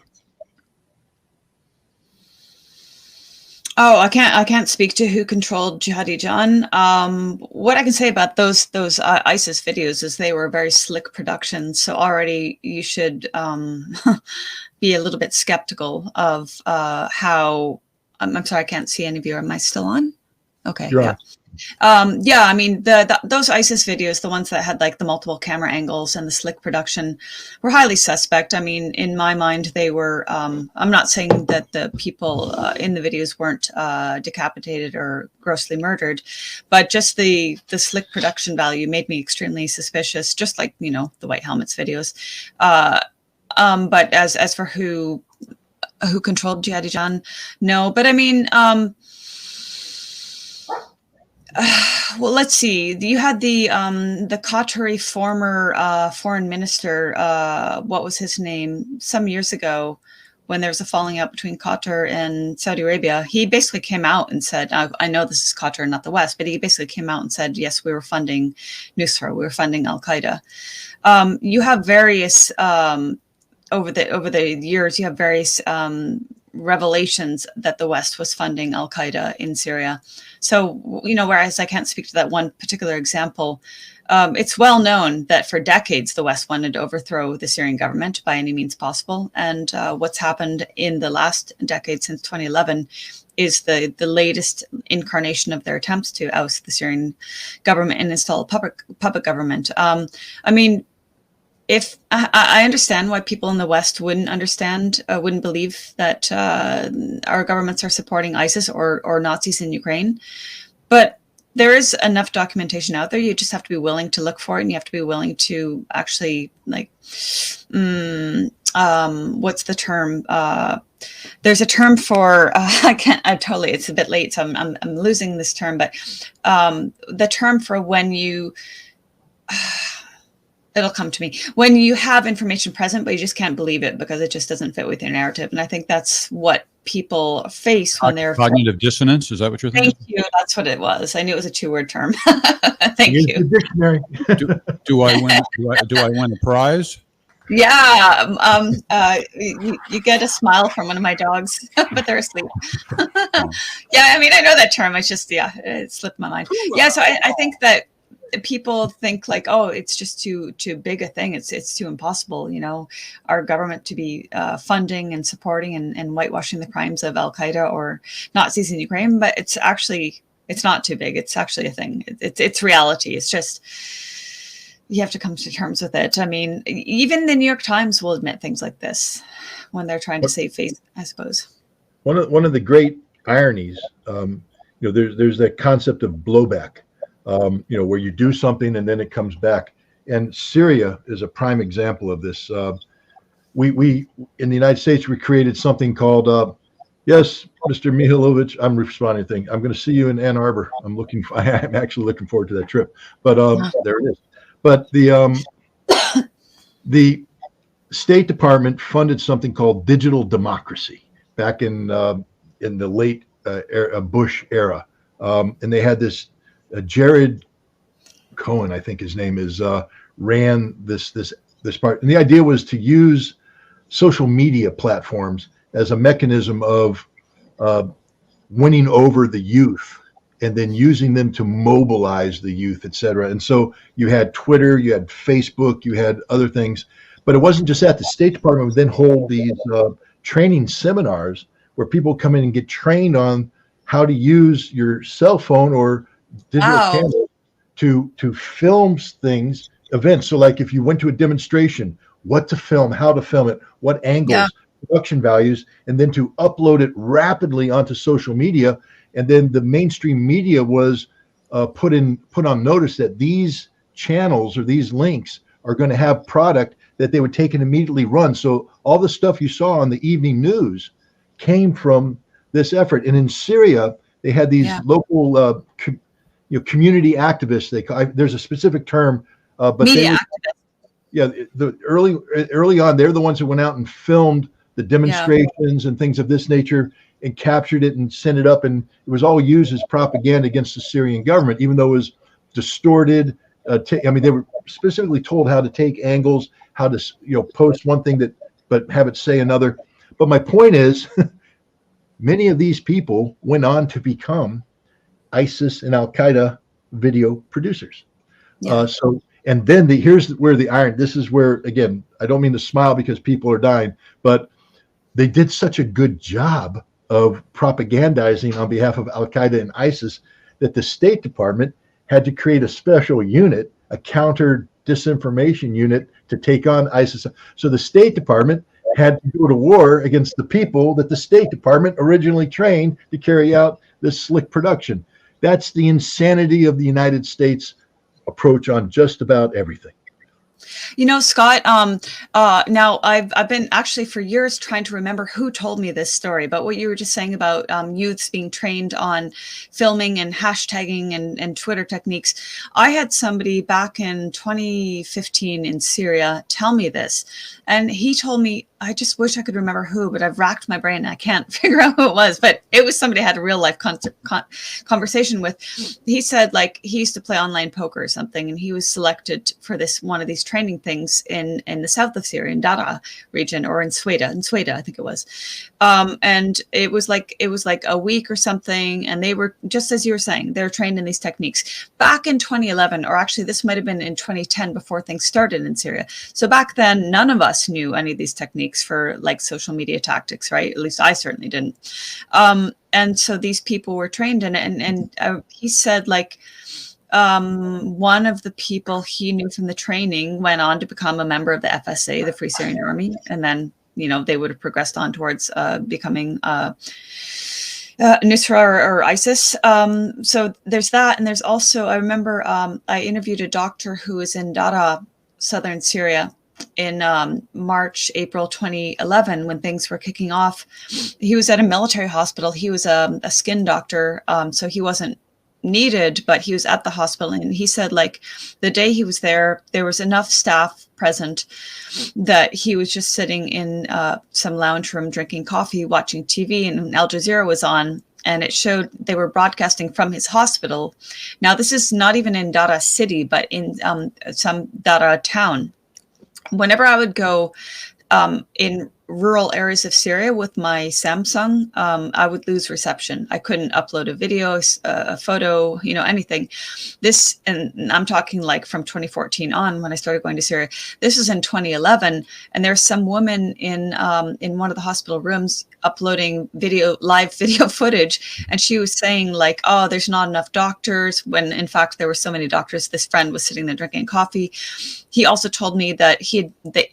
Oh, I can't speak to who controlled Jihadi John. What I can say about those ISIS videos is they were very slick productions. So already you should be a little bit skeptical of how. I'm sorry, I can't see any of you. Am I still on? Okay, yeah. Yeah, I mean, those ISIS videos, the ones that had like the multiple camera angles and the slick production, were highly suspect. I mean, in my mind, they were, I'm not saying that the people in the videos weren't decapitated or grossly murdered, but just the slick production value made me extremely suspicious, just like, the White Helmets videos. But as for who controlled Jihadi John, no. But I mean, well, let's see. You had the Qatari former foreign minister. What was his name? Some years ago, when there was a falling out between Qatar and Saudi Arabia, he basically came out and said, "I know this is Qatar, not the West," but he basically came out and said, "Yes, we were funding Nusra, we were funding Al Qaeda." You have various over the years, you have various revelations that the West was funding Al Qaeda in Syria. So, whereas I can't speak to that one particular example, it's well known that for decades, the West wanted to overthrow the Syrian government by any means possible. And what's happened in the last decade since 2011 is the latest incarnation of their attempts to oust the Syrian government and install a puppet government. I mean, if I understand why people in the West wouldn't believe that our governments are supporting ISIS or Nazis in Ukraine, but there is enough documentation out there. You just have to be willing to look for it, and you have to be willing to actually what's the term? There's a term for it's a bit late, so I'm losing this term, but the term for when you. It'll come to me when you have information present, but you just can't believe it because it just doesn't fit with your narrative. And I think that's what people face when they're cognitive dissonance. Is that what you're thinking? Thank you. That's what it was. I knew it was a 2-word term. Thank you. Do I win? Do I win a prize? Yeah. You get a smile from one of my dogs, but they're asleep. Yeah. I mean, I know that term. It's just, it slipped my mind. Yeah. So I think that people think like, oh, it's just too big a thing. It's too impossible, our government to be funding and supporting and whitewashing the crimes of Al Qaeda or Nazis in Ukraine. But it's not too big. It's actually a thing. It's reality. It's just you have to come to terms with it. I mean, even the New York Times will admit things like this when they're trying to save face, I suppose. One of the great ironies, there's that concept of blowback, where you do something and then it comes back. And Syria is a prime example of this. We in the United States, we created something called, yes, Mr. Mihailovich, I'm responding to thing. I'm going to see you in Ann Arbor. I'm actually looking forward to that trip. But there it is. But the State Department funded something called digital democracy back in the late Bush era, and they had this Jared Cohen, I think his name is, ran this part, and the idea was to use social media platforms as a mechanism of winning over the youth and then using them to mobilize the youth, et cetera. And so you had Twitter, you had Facebook, you had other things, but it wasn't just that. The State Department would then hold these training seminars where people come in and get trained on how to use your cell phone or digital camera to film things, events. So like if you went to a demonstration, what to film, how to film it, what angles, production values, and then to upload it rapidly onto social media. And then the mainstream media was put on notice that these channels or these links are going to have product that they would take and immediately run. So all the stuff you saw on the evening news came from this effort. And in Syria, they had these local community activists. There's a specific term, but media activists. Early on, they're the ones who went out and filmed the demonstrations and things of this nature and captured it and sent it up, and it was all used as propaganda against the Syrian government, even though it was distorted. They were specifically told how to take angles, how to post one thing but have it say another. But my point is, many of these people went on to become ISIS and Al Qaeda video producers. And then here's where the iron. This is where, again, I don't mean to smile because people are dying, but they did such a good job of propagandizing on behalf of Al Qaeda and ISIS that the State Department had to create a special unit, a counter disinformation unit, to take on ISIS. So the State Department had to go to war against the people that the State Department originally trained to carry out this slick production. That's the insanity of the United States approach on just about everything. Scott, now I've been actually for years trying to remember who told me this story, but what you were just saying about youths being trained on filming and hashtagging and Twitter techniques. I had somebody back in 2015 in Syria tell me this, and he told me, I just wish I could remember who, but I've racked my brain and I can't figure out who it was, but it was somebody I had a real life conversation with. He said, like, he used to play online poker or something, and he was selected for one of these training things in the south of Syria, in Dara region, or in Sweda, I think it was. And it was like a week or something. And they were, just as you were saying, they were trained in these techniques back in 2011, or actually this might've been in 2010 before things started in Syria. So back then, none of us knew any of these techniques for like social media tactics, right? At least I certainly didn't. And so these people were trained in it. And he said, like, one of the people he knew from the training went on to become a member of the FSA, the Free Syrian Army. And then, they would have progressed on towards becoming Nusra or ISIS. So there's that. And there's also, I remember I interviewed a doctor who was in Dara, southern Syria, in April 2011, when things were kicking off. He was at a military hospital. He was a skin doctor, so he wasn't needed, but he was at the hospital. And he said, like, the day he was there was enough staff present that he was just sitting in some lounge room drinking coffee, watching TV, and Al Jazeera was on. And it showed they were broadcasting from his hospital. Now, this is not even in Dara city, but in some Dara town. Whenever I would go in rural areas of Syria with my Samsung, I would lose reception. I couldn't upload a video, a photo, anything. This, and I'm talking like from 2014 on when I started going to Syria. This is in 2011, and there's some woman in one of the hospital rooms uploading live video footage, and she was saying like, "Oh, there's not enough doctors," when in fact there were so many doctors. This friend was sitting there drinking coffee. He also told me that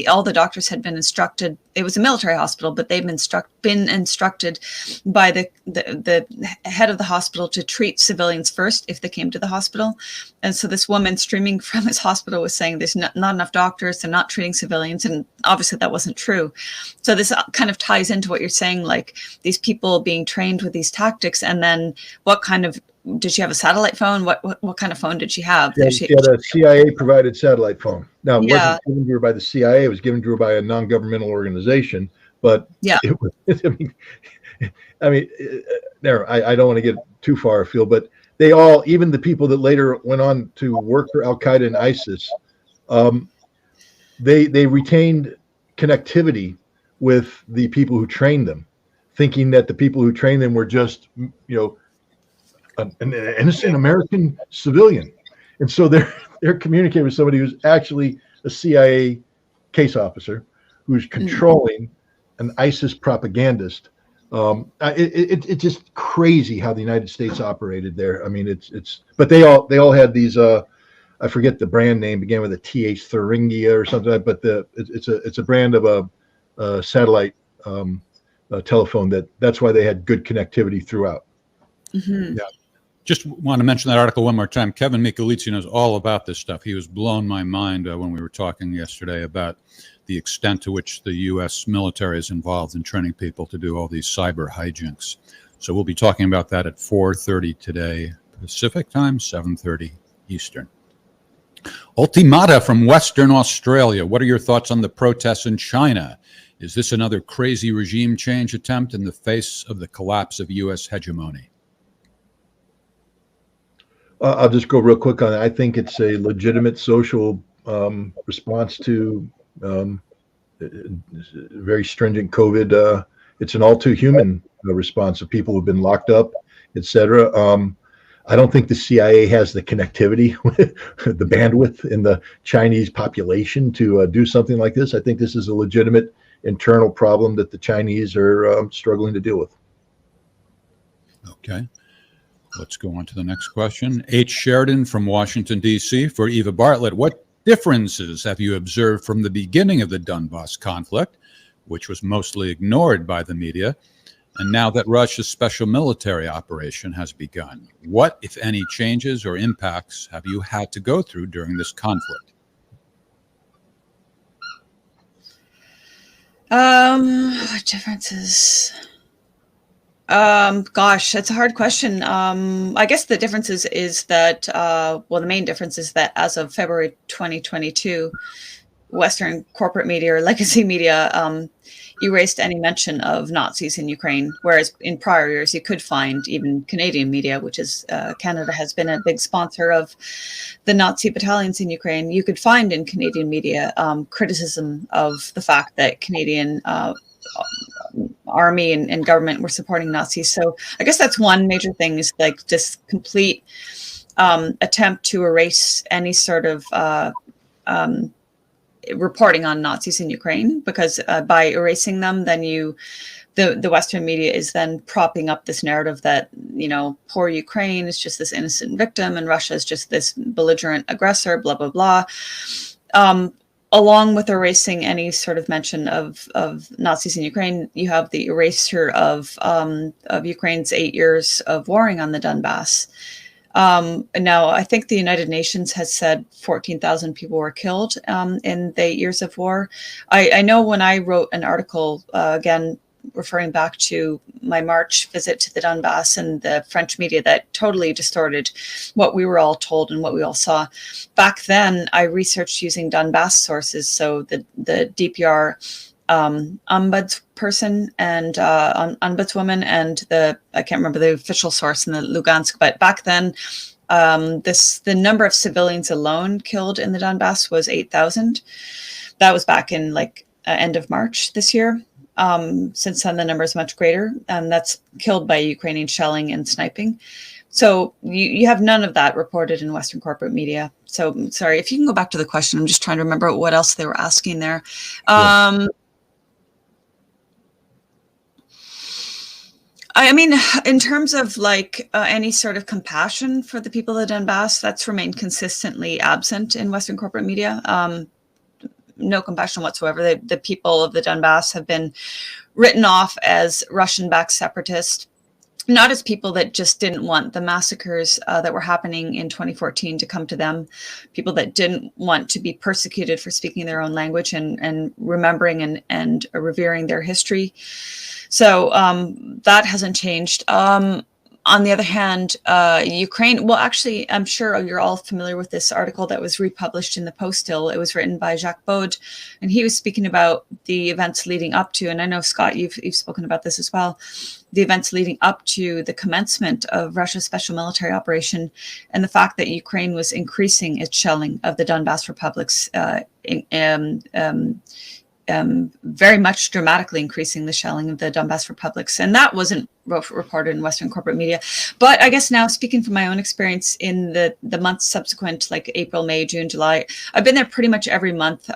all the doctors had been instructed. It was a military hospital, but they've been instructed by the head of the hospital to treat civilians first if they came to the hospital. And so this woman streaming from his hospital was saying there's not enough doctors, they're not treating civilians, and obviously that wasn't true. So this kind of ties into what you're saying, like these people being trained with these tactics, and then what kind of, did she have a satellite phone? What kind of phone did she have? She had a CIA provided satellite phone. Now, it Yeah. wasn't given to her by the CIA. It was given to her by a non-governmental organization. But Yeah. it was, I don't want to get too far afield, but they all, even the people that later went on to work for Al Qaeda and ISIS, they retained connectivity with the people who trained them, thinking that the people who trained them were just, an innocent American civilian. And so they're communicating with somebody who's actually a CIA case officer who's controlling an ISIS propagandist. It's just crazy how the United States operated there. I mean, but they all had these, I forget the brand name, began with a TH Thuringia or something, but it's a brand of a satellite telephone that's why they had good connectivity throughout. Mm-hmm. Yeah. Just want to mention that article one more time. Kevin Michelizzi knows all about this stuff. He was blown my mind when we were talking yesterday about the extent to which the U.S. military is involved in training people to do all these cyber hijinks. So we'll be talking about that at 4:30 today Pacific time, 7:30 Eastern. Ultimata from Western Australia. What are your thoughts on the protests in China? Is this another crazy regime change attempt in the face of the collapse of U.S. hegemony? I'll just go real quick on it. I think it's a legitimate social response to very stringent COVID. It's an all too human response of people who've been locked up, etc. I don't think the CIA has the connectivity, the bandwidth in the Chinese population to do something like this. I think this is a legitimate internal problem that the Chinese are struggling to deal with. Okay. Let's go on to the next question. H. Sheridan from Washington, D.C. For Eva Bartlett, what differences have you observed from the beginning of the Donbass conflict, which was mostly ignored by the media, and now that Russia's special military operation has begun? What, if any, changes or impacts have you had to go through during this conflict? What differences? Gosh, that's a hard question. I guess the difference is that, the main difference is that as of February 2022, Western corporate media or legacy media erased any mention of Nazis in Ukraine, whereas in prior years you could find even Canadian media, which is Canada has been a big sponsor of the Nazi battalions in Ukraine. You could find in Canadian media criticism of the fact that Canadian army and government were supporting Nazis. So I guess that's one major thing, is like this complete attempt to erase any sort of reporting on Nazis in Ukraine, because by erasing them, then the Western media is then propping up this narrative that, poor Ukraine is just this innocent victim and Russia is just this belligerent aggressor, blah, blah, blah. Along with erasing any sort of mention of Nazis in Ukraine, you have the erasure of Ukraine's 8 years of warring on the Donbass. Now, I think the United Nations has said 14,000 people were killed in the 8 years of war. I know when I wrote an article, again, referring back to my March visit to the Donbass and the French media that totally distorted what we were all told and what we all saw. Back then, I researched using Donbass sources, so the DPR ombudsperson and ombudswoman and I can't remember the official source in the Lugansk, but back then, the number of civilians alone killed in the Donbass was 8,000. That was back in end of March this year. Since then, the number is much greater, and that's killed by Ukrainian shelling and sniping. So you have none of that reported in Western corporate media. So sorry, if you can go back to the question, I'm just trying to remember what else they were asking there. I mean, in terms of like any sort of compassion for the people of the Donbass, that's remained consistently absent in Western corporate media. No compassion whatsoever. The people of the Donbass have been written off as Russian-backed separatists, not as people that just didn't want the massacres that were happening in 2014 to come to them, people that didn't want to be persecuted for speaking their own language and remembering and revering their history. So that hasn't changed. On the other hand, Ukraine, well, actually, I'm sure you're all familiar with this article that was republished in the Post still. It was written by Jacques Baud, and he was speaking about the events leading up to, and I know, Scott, you've spoken about this as well, the events leading up to the commencement of Russia's special military operation, and the fact that Ukraine was increasing its shelling of the Donbass republics, very much dramatically increasing the shelling of the Donbass republics. And that wasn't reported in Western corporate media. But I guess now, speaking from my own experience in the months subsequent, like April, May, June, July, I've been there pretty much every month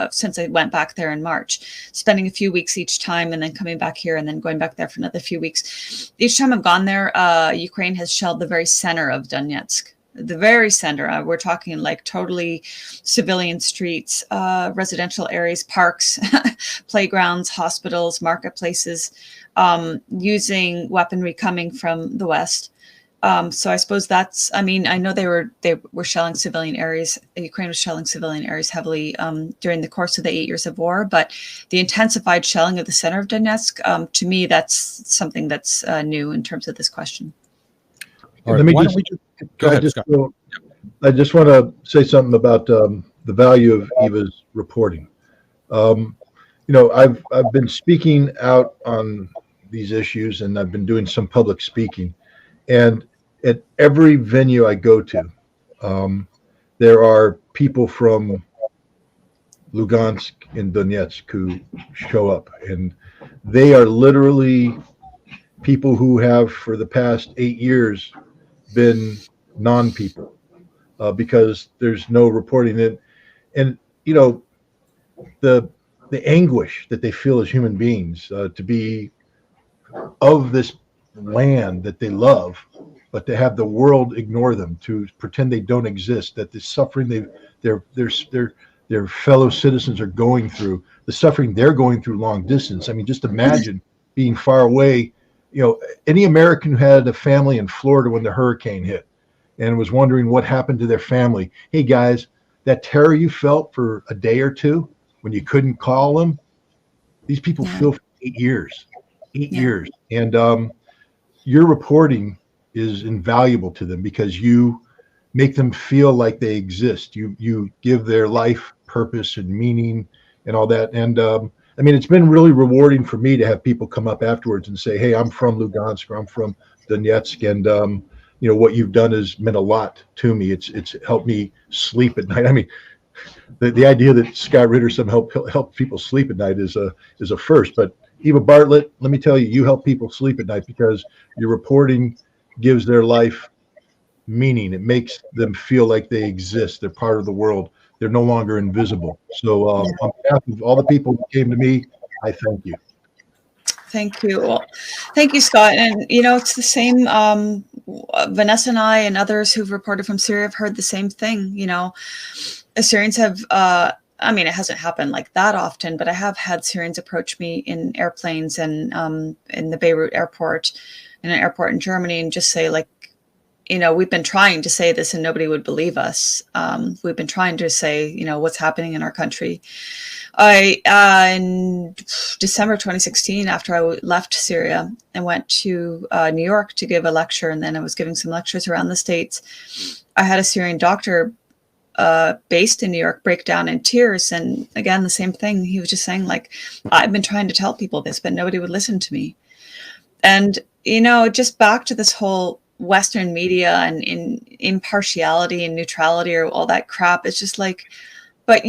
since I went back there in March, spending a few weeks each time and then coming back here and then going back there for another few weeks. Each time I've gone there, Ukraine has shelled the very center of Donetsk. The very center. We're talking like totally civilian streets, residential areas, parks, playgrounds, hospitals, marketplaces, using weaponry coming from the West. So I suppose that's, I mean, I know they were shelling civilian areas. Ukraine was shelling civilian areas heavily during the course of the 8 years of war, but the intensified shelling of the center of Donetsk, to me, that's something that's new in terms of this question. All right, why don't we go ahead, Scott. I just want to say something about the value of Eva's reporting. You know, I've been speaking out on these issues, and I've been doing some public speaking. And at every venue I go to, there are people from Lugansk and Donetsk who show up, and they are literally people who have, for the past 8 years, been non-people because there's no reporting it, and you know the anguish that they feel as human beings to be of this land that they love, but to have the world ignore them, to pretend they don't exist, that the suffering their fellow citizens are going through, the suffering they're going through long distance. I mean, just imagine being far away. You know, any American who had a family in Florida when the hurricane hit and was wondering what happened to their family. Hey guys, that terror you felt for a day or two when you couldn't call them, these people feel for 8 years, 8 years. And your reporting is invaluable to them because you make them feel like they exist. You give their life purpose and meaning and all that. And I mean, it's been really rewarding for me to have people come up afterwards and say, hey, I'm from Lugansk or I'm from Donetsk. And, you know, what you've done has meant a lot to me. It's helped me sleep at night. I mean, the idea that Scott Ritter somehow help people sleep at night is a first. But Eva Bartlett, let me tell you, you help people sleep at night because your reporting gives their life meaning. It makes them feel like they exist. They're part of the world. They're no longer invisible. So on behalf of all the people who came to me, I thank you. Thank you. Well, thank you, Scott. And, you know, it's the same. Vanessa and I and others who've reported from Syria have heard the same thing. You know, Syrians have, I mean, it hasn't happened like that often, but I have had Syrians approach me in airplanes and in the Beirut airport, in an airport in Germany, and just say, like, you know, we've been trying to say this and nobody would believe us. We've been trying to say, you know, what's happening in our country. In December 2016, after I left Syria, I went to New York to give a lecture, and then I was giving some lectures around the States. I had a Syrian doctor based in New York break down in tears. And again, the same thing. He was just saying, like, I've been trying to tell people this, but nobody would listen to me. And, you know, just back to this whole Western media and in impartiality and neutrality or all that crap. It's just like, but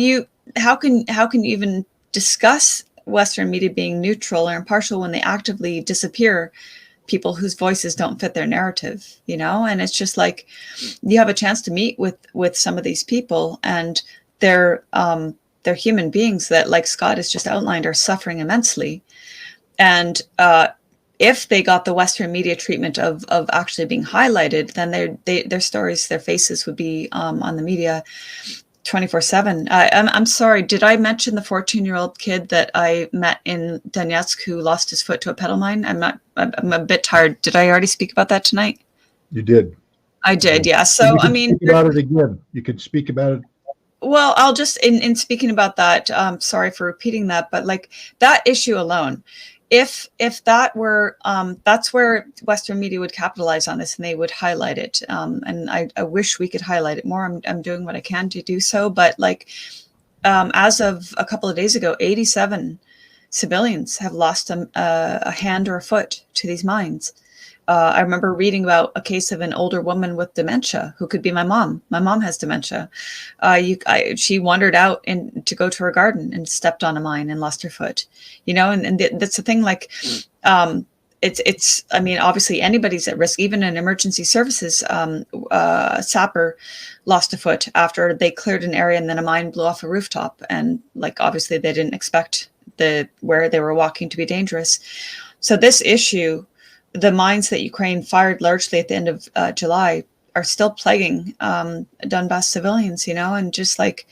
how can you even discuss Western media being neutral or impartial when they actively disappear people whose voices don't fit their narrative, you know? And it's just like, you have a chance to meet with some of these people, and they're human beings that, like Scott has just outlined, are suffering immensely. And if they got the Western media treatment of actually being highlighted, then their stories, their faces would be on the media 24/7. I'm sorry. Did I mention the 14-year-old kid that I met in Donetsk who lost his foot to a pedal mine? I'm a bit tired. Did I already speak about that tonight? You did. I did. Yeah. So, I mean, speak about it again. You could speak about it. Well, I'll just, in speaking about that, sorry for repeating that, but like that issue alone, if that were, that's where Western media would capitalize on this and they would highlight it. And I wish we could highlight it more. I'm doing what I can to do so. But like, as of a couple of days ago, 87 civilians have lost a hand or a foot to these mines. I remember reading about a case of an older woman with dementia who could be my mom. My mom has dementia. She wandered out to go to her garden and stepped on a mine and lost her foot. You know, and that's the thing. Like, it's. I mean, obviously, anybody's at risk. Even in emergency services, sapper lost a foot after they cleared an area and then a mine blew off a rooftop. And like, obviously, they didn't expect where they were walking to be dangerous. So this issue, the mines that Ukraine fired largely at the end of July, are still plaguing Donbass civilians, you know, and just like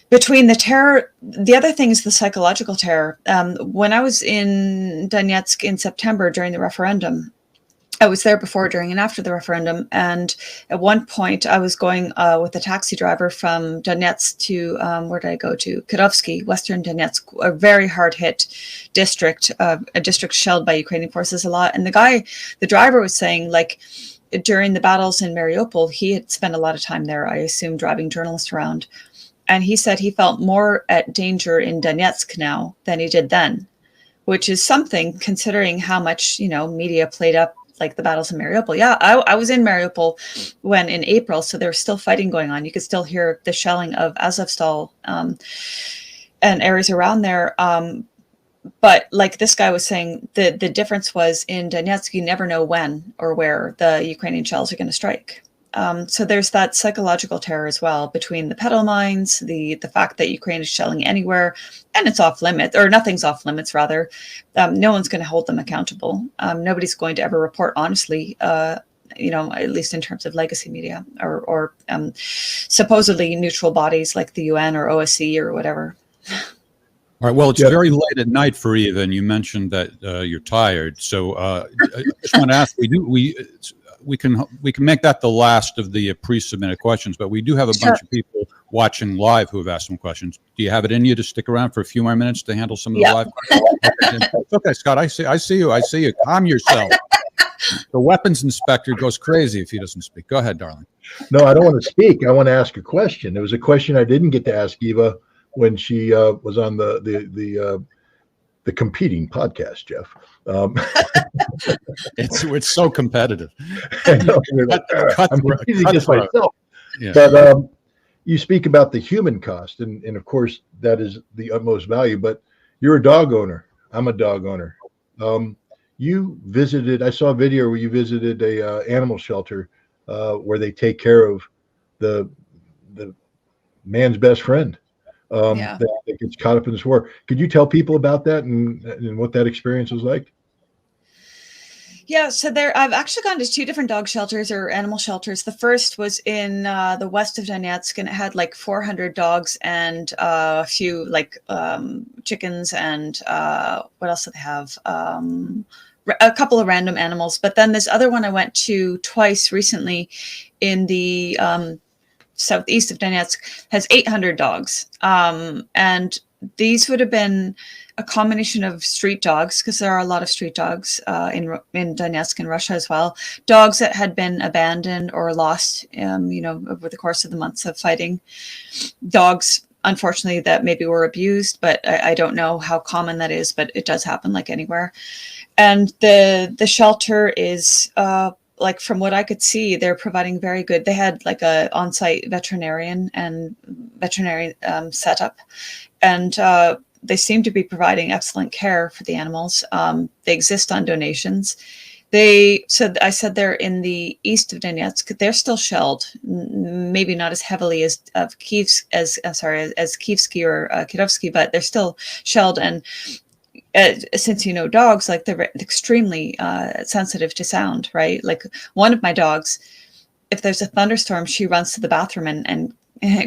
between the terror, the other thing is the psychological terror. When I was in Donetsk in September during the referendum, I was there before, during, and after the referendum. And at one point I was going with a taxi driver from Donetsk to, where did I go to? Kirovsky, Western Donetsk, a very hard hit district, a district shelled by Ukrainian forces a lot. And the driver was saying, like, during the battles in Mariupol, he had spent a lot of time there, I assume, driving journalists around. And he said he felt more at danger in Donetsk now than he did then, which is something considering how much, you know, media played up like the battles in Mariupol. Yeah, I was in Mariupol in April, so there was still fighting going on. You could still hear the shelling of Azovstal and areas around there. But like this guy was saying, the difference was in Donetsk, you never know when or where the Ukrainian shells are going to strike. So there's that psychological terror as well between the pedal mines, the fact that Ukraine is shelling anywhere and it's off limits, or nothing's off limits rather. No one's going to hold them accountable. Nobody's going to ever report honestly, you know, at least in terms of legacy media or supposedly neutral bodies like the UN or OSCE or whatever. All right. Well, it's very late at night for Eva, and you mentioned that you're tired. So I just want to ask, we can make that the last of the pre-submitted questions, but we do have a bunch of people watching live who have asked some questions. Do you have it in you to stick around for a few more minutes to handle some of the live questions? Okay, Scott, I see you. Calm yourself. The weapons inspector goes crazy if he doesn't speak. Go ahead, darling. No, I don't want to speak. I want to ask a question. There was a question I didn't get to ask Eva when she was on the competing podcast, Jeff. It's so competitive. I'm competing against myself. Yeah. But you speak about the human cost, and of course that is the utmost value. But you're a dog owner. I'm a dog owner. You visited. I saw a video where you visited a animal shelter where they take care of the man's best friend. That gets caught up in this war. Could you tell people about that and what that experience was like? Yeah, so I've actually gone to two different dog shelters or animal shelters. The first was in the west of Donetsk, and it had like 400 dogs and a few like chickens and what else did they have? A couple of random animals. But then this other one I went to twice recently in the southeast of Donetsk has 800 dogs. And these would have been a combination of street dogs, because there are a lot of street dogs in Donetsk and Russia as well. Dogs that had been abandoned or lost, you know, over the course of the months of fighting. Dogs, unfortunately, that maybe were abused, but I don't know how common that is, but it does happen like anywhere. And the shelter is like from what I could see, they're providing very good. They had like a on-site veterinarian setup, and they seem to be providing excellent care for the animals. They exist on donations. I said they're in the east of Donetsk. They're still shelled, maybe not as heavily as Kievsky or Kirovsky, but they're still shelled. And since dogs, like they're extremely sensitive to sound, right? Like one of my dogs, if there's a thunderstorm, she runs to the bathroom and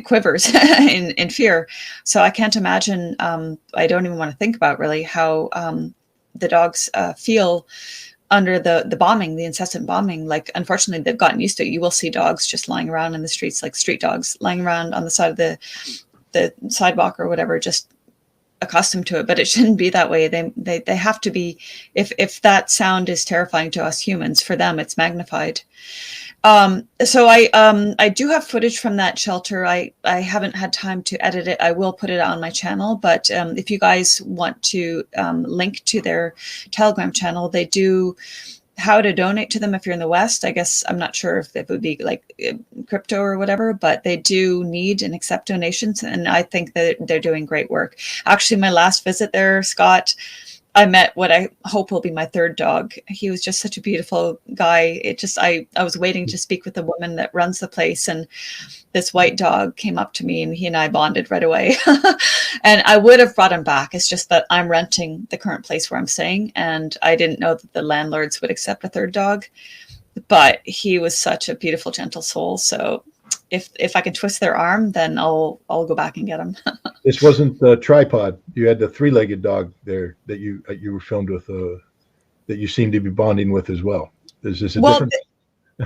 quivers in fear. So I can't imagine. I don't even want to think about really how the dogs feel under the bombing, the incessant bombing. Like, unfortunately, they've gotten used to it. You will see dogs just lying around in the streets, like street dogs lying around on the side of the sidewalk or whatever, just accustomed to it. But it shouldn't be that way. They have to be. If that sound is terrifying to us humans, for them it's magnified. So I do have footage from that shelter. I haven't had time to edit it. I will put it on my channel, but if you guys want to link to their Telegram channel, they do how to donate to them if you're in the West. I guess I'm not sure if it would be like crypto or whatever, but they do need and accept donations, and I think that they're doing great work. Actually, my last visit there, Scott, I met what I hope will be my third dog. He was just such a beautiful guy. I was waiting to speak with the woman that runs the place, and this white dog came up to me, and he and I bonded right away. And I would have brought him back. It's just that I'm renting the current place where I'm staying, and I didn't know that the landlords would accept a third dog. But he was such a beautiful, gentle soul. So if I can twist their arm, then I'll go back and get him. This wasn't the tripod. You had the three-legged dog there that you were filmed with, that you seem to be bonding with as well. Is this a different?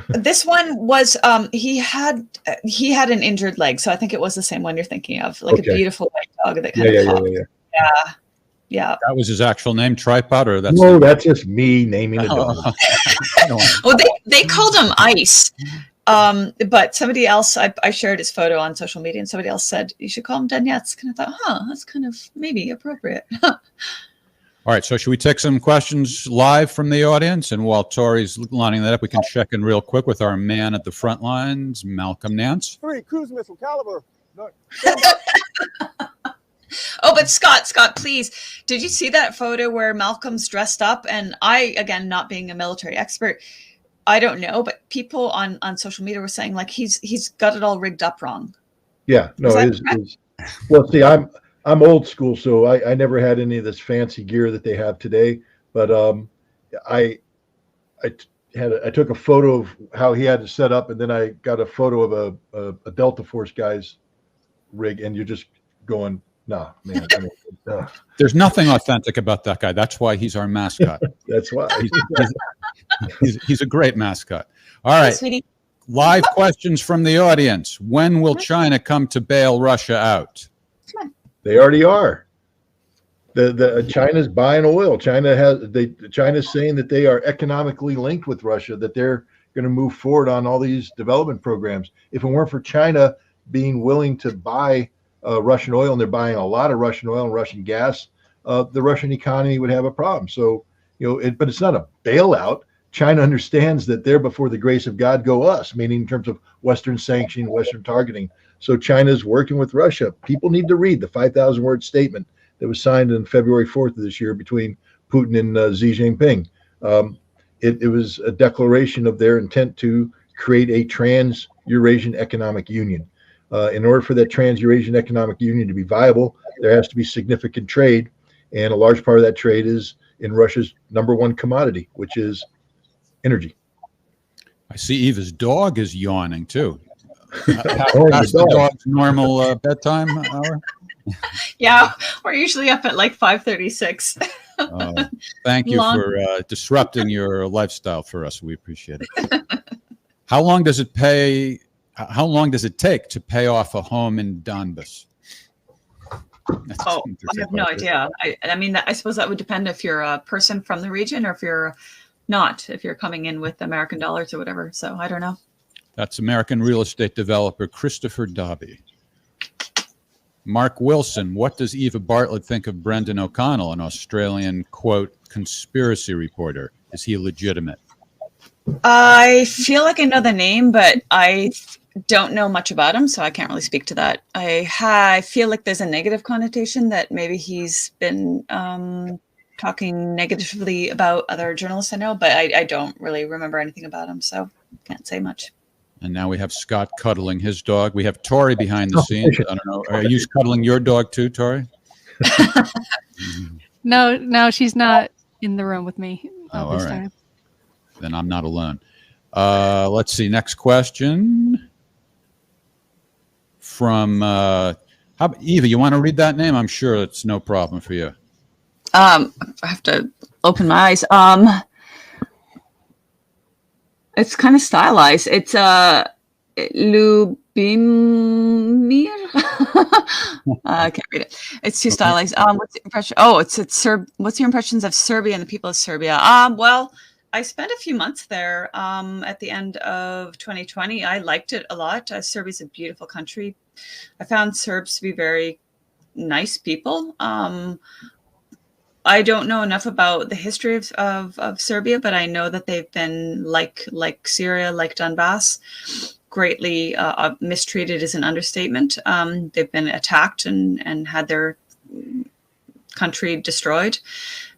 This one was he had an injured leg, so I think it was the same one you're thinking of, like a beautiful white dog that kind of talked. Yeah. That was his actual name, Tripod, or that's that's just me naming a dog. Well, they called him Ice. But somebody else, I shared his photo on social media, and somebody else said you should call him Donetsk, and I thought, that's kind of maybe appropriate. All right, so should we take some questions live from the audience? And while Tori's lining that up, we can check in real quick with our man at the front lines, Malcolm Nance. 3 cruise missile caliber. No. Oh, but Scott, please, did you see that photo where Malcolm's dressed up? And I, again, not being a military expert, I don't know, but people on social media were saying like he's got it all rigged up wrong. Yeah, no, it is. Well, see, I'm old school, so I never had any of this fancy gear that they have today. But I took a photo of how he had it set up, and then I got a photo of a Delta Force guy's rig, and you're just going, nah, man. There's nothing authentic about that guy. That's why he's our mascot. That's why. He's a great mascot. All right. Sweetie. Live questions from the audience. When will China come to bail Russia out? They already are. The China's buying oil. China's saying that they are economically linked with Russia, that they're going to move forward on all these development programs. If it weren't for China being willing to buy Russian oil, and they're buying a lot of Russian oil and Russian gas, the Russian economy would have a problem. So, but it's not a bailout. China understands that they're before the grace of God go us, meaning in terms of Western sanctioning, Western targeting. So China's working with Russia. People need to read the 5,000-word statement that was signed on February 4th of this year between Putin and Xi Jinping. It was a declaration of their intent to create a trans-Eurasian economic union. In order for that trans-Eurasian economic union to be viable, there has to be significant trade, and a large part of that trade is in Russia's number one commodity, which is energy. I see Eva's dog is yawning too. That's the dog's normal bedtime hour. Yeah, we're usually up at like 5:36. Thank you for disrupting your lifestyle for us. We appreciate it. How long does it take to pay off a home in Donbas? I have no idea. I mean, I suppose that would depend if you're a person from the region or if you're not, if you're coming in with American dollars or whatever. So I don't know. That's American real estate developer Christopher Dobby. Mark Wilson, what does Eva Bartlett think of Brendan O'Connell, an Australian, quote, conspiracy reporter? Is he legitimate? I feel like I know the name, but I don't know much about him, so I can't really speak to that. I feel like there's a negative connotation that maybe he's been talking negatively about other journalists I know, but I don't really remember anything about him, so can't say much. And now we have Scott cuddling his dog. We have Tori behind the scenes. I don't know. Are you cuddling your dog too, Tori? No, she's not in the room with me Oh, this all right. time. Then I'm not alone. Let's see. Next question from Eva. You want to read that name? I'm sure it's no problem for you. I have to open my eyes. It's kind of stylized. It's Lubimir. I can't read it. It's too stylized. What's the impression? Oh, it's Serb. What's your impressions of Serbia and the people of Serbia? Well, I spent a few months there at the end of 2020. I liked it a lot. Serbia's a beautiful country. I found Serbs to be very nice people. I don't know enough about the history of Serbia, but I know that they've been like Syria, like Donbass, greatly mistreated is an understatement. They've been attacked and had their country destroyed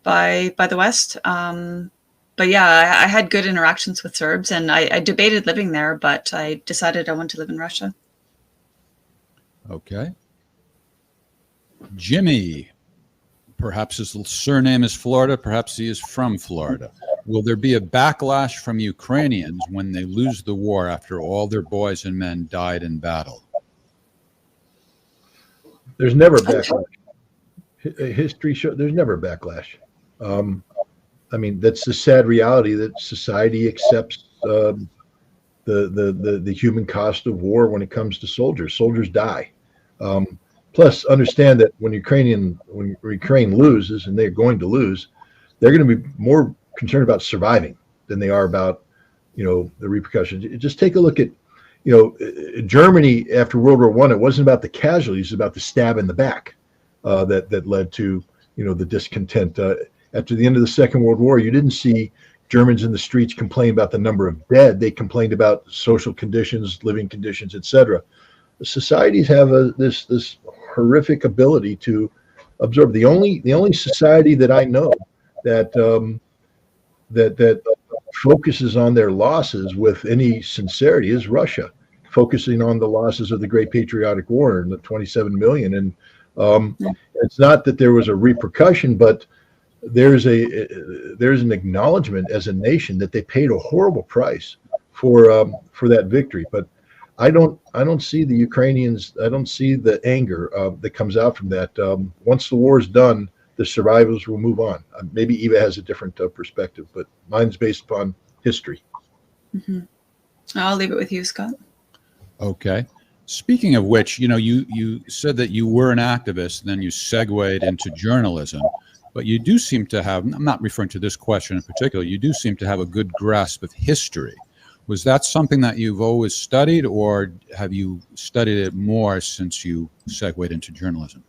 by the West. But yeah, I had good interactions with Serbs, and I debated living there, but I decided I want to live in Russia. Okay. Jimmy. Perhaps his surname is Florida. Perhaps he is from Florida. Will there be a backlash from Ukrainians when they lose the war after all their boys and men died in battle? There's never backlash. History shows there's never backlash. I mean, that's the sad reality that society accepts the human cost of war when it comes to soldiers. Soldiers die. Plus, understand that when Ukraine loses, and they're going to lose, they're going to be more concerned about surviving than they are about, the repercussions. Just take a look at, Germany after World War I. It wasn't about the casualties; it was about the stab in the back that led to, the discontent. After the end of the Second World War, you didn't see Germans in the streets complain about the number of dead. They complained about social conditions, living conditions, etc. Societies have this horrific ability to absorb. The only society that I know that that focuses on their losses with any sincerity is Russia, focusing on the losses of the Great Patriotic War and the 27 million. And it's not that there was a repercussion, but there's an acknowledgement as a nation that they paid a horrible price for that victory. But I don't see the Ukrainians. I don't see the anger that comes out from that. Once the war is done, the survivors will move on. Maybe Eva has a different perspective, but mine's based upon history. Mm-hmm. I'll leave it with you, Scott. Okay. Speaking of which, you said that you were an activist, then you segued into journalism, but you do seem to have, I'm not referring to this question in particular, you do seem to have a good grasp of history. Was that something that you've always studied, or have you studied it more since you segued into journalism?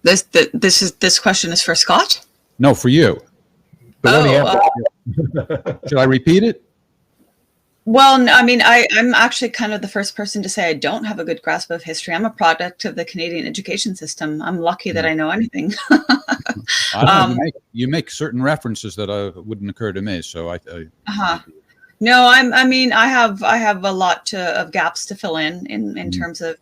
This question is for Scott? No, for you. Should I repeat it? Well, I mean, I'm actually kind of the first person to say I don't have a good grasp of history. I'm a product of the Canadian education system. I'm lucky that I know anything. You make certain references that wouldn't occur to me, so No, I have a lot of gaps to fill in terms of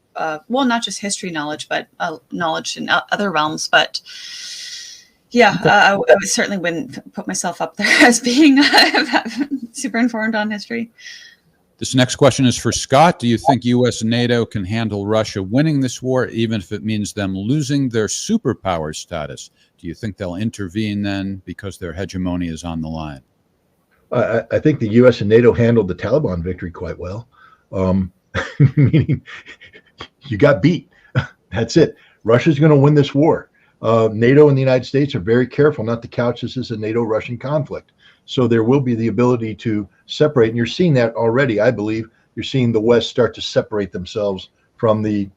not just history knowledge, but knowledge in other realms. But yeah, I certainly wouldn't put myself up there as being super informed on history. This next question is for Scott. Do you think U.S. and NATO can handle Russia winning this war, even if it means them losing their superpower status? Do you think they'll intervene then because their hegemony is on the line? I think the U.S. and NATO handled the Taliban victory quite well. Meaning, you got beat. That's it. Russia's going to win this war. NATO and the United States are very careful not to couch this as a NATO-Russian conflict. So there will be the ability to separate, and you're seeing that already. I believe you're seeing the West start to separate themselves from the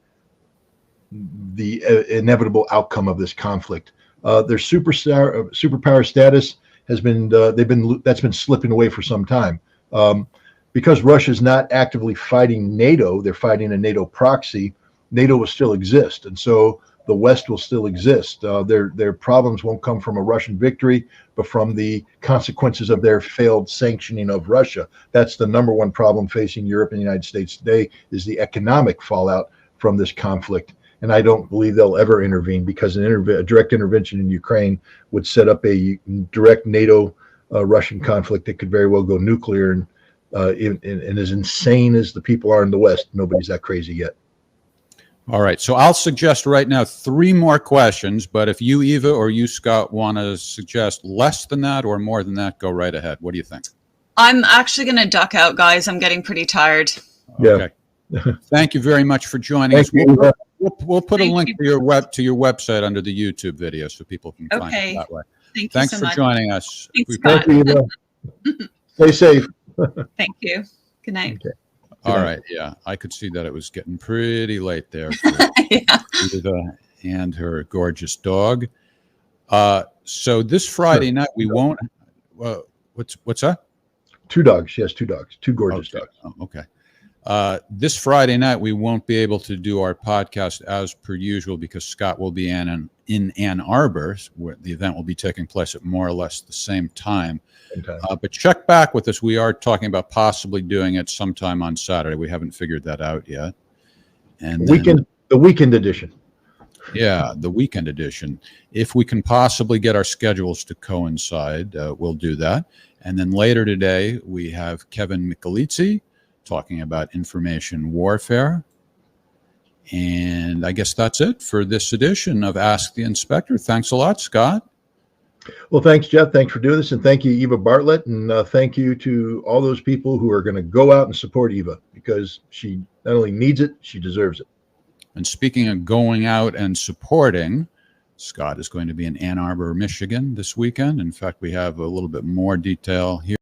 inevitable outcome of this conflict. Their superpower status has been that's been slipping away for some time. because Russia's not actively fighting NATO, they're fighting a NATO proxy. NATO will still exist, and so the West will still exist. Their problems won't come from a Russian victory, but from the consequences of their failed sanctioning of Russia. That's the number one problem facing Europe and the United States today, is the economic fallout from this conflict. And I don't believe they'll ever intervene, because a direct intervention in Ukraine would set up a direct NATO Russian conflict that could very well go nuclear. And as insane as the people are in the West, nobody's that crazy yet. All right. So I'll suggest right now 3 more questions, but if you, Eva, or you, Scott, want to suggest less than that or more than that, go right ahead. What do you think? I'm actually going to duck out, guys. I'm getting pretty tired. Yeah. Okay. Thank you very much for joining us. We'll put a link to your website under the YouTube video so people can find it that way. Thanks for joining us. Thanks, Scott. Stay safe. Thank you. Good night. Okay. All right. Yeah, I could see that it was getting pretty late there for Eva and her gorgeous dog. So this Friday night we won't. What's that? 2 dogs. She has 2 dogs. 2 gorgeous dogs. Oh, okay. This Friday night we won't be able to do our podcast as per usual because Scott will be in Ann Arbor, where the event will be taking place at more or less the same time. But check back with us. We are talking about possibly doing it sometime on Saturday. We haven't figured that out yet. And the weekend edition. Yeah, the weekend edition. If we can possibly get our schedules to coincide, we'll do that. And then later today, we have Kevin Michelizzi talking about information warfare. And I guess that's it for this edition of Ask the Inspector. Thanks a lot, Scott. Well, thanks, Jeff. Thanks for doing this. And thank you, Eva Bartlett. And thank you to all those people who are going to go out and support Eva, because she not only needs it, she deserves it. And speaking of going out and supporting, Scott is going to be in Ann Arbor, Michigan this weekend. In fact, we have a little bit more detail here.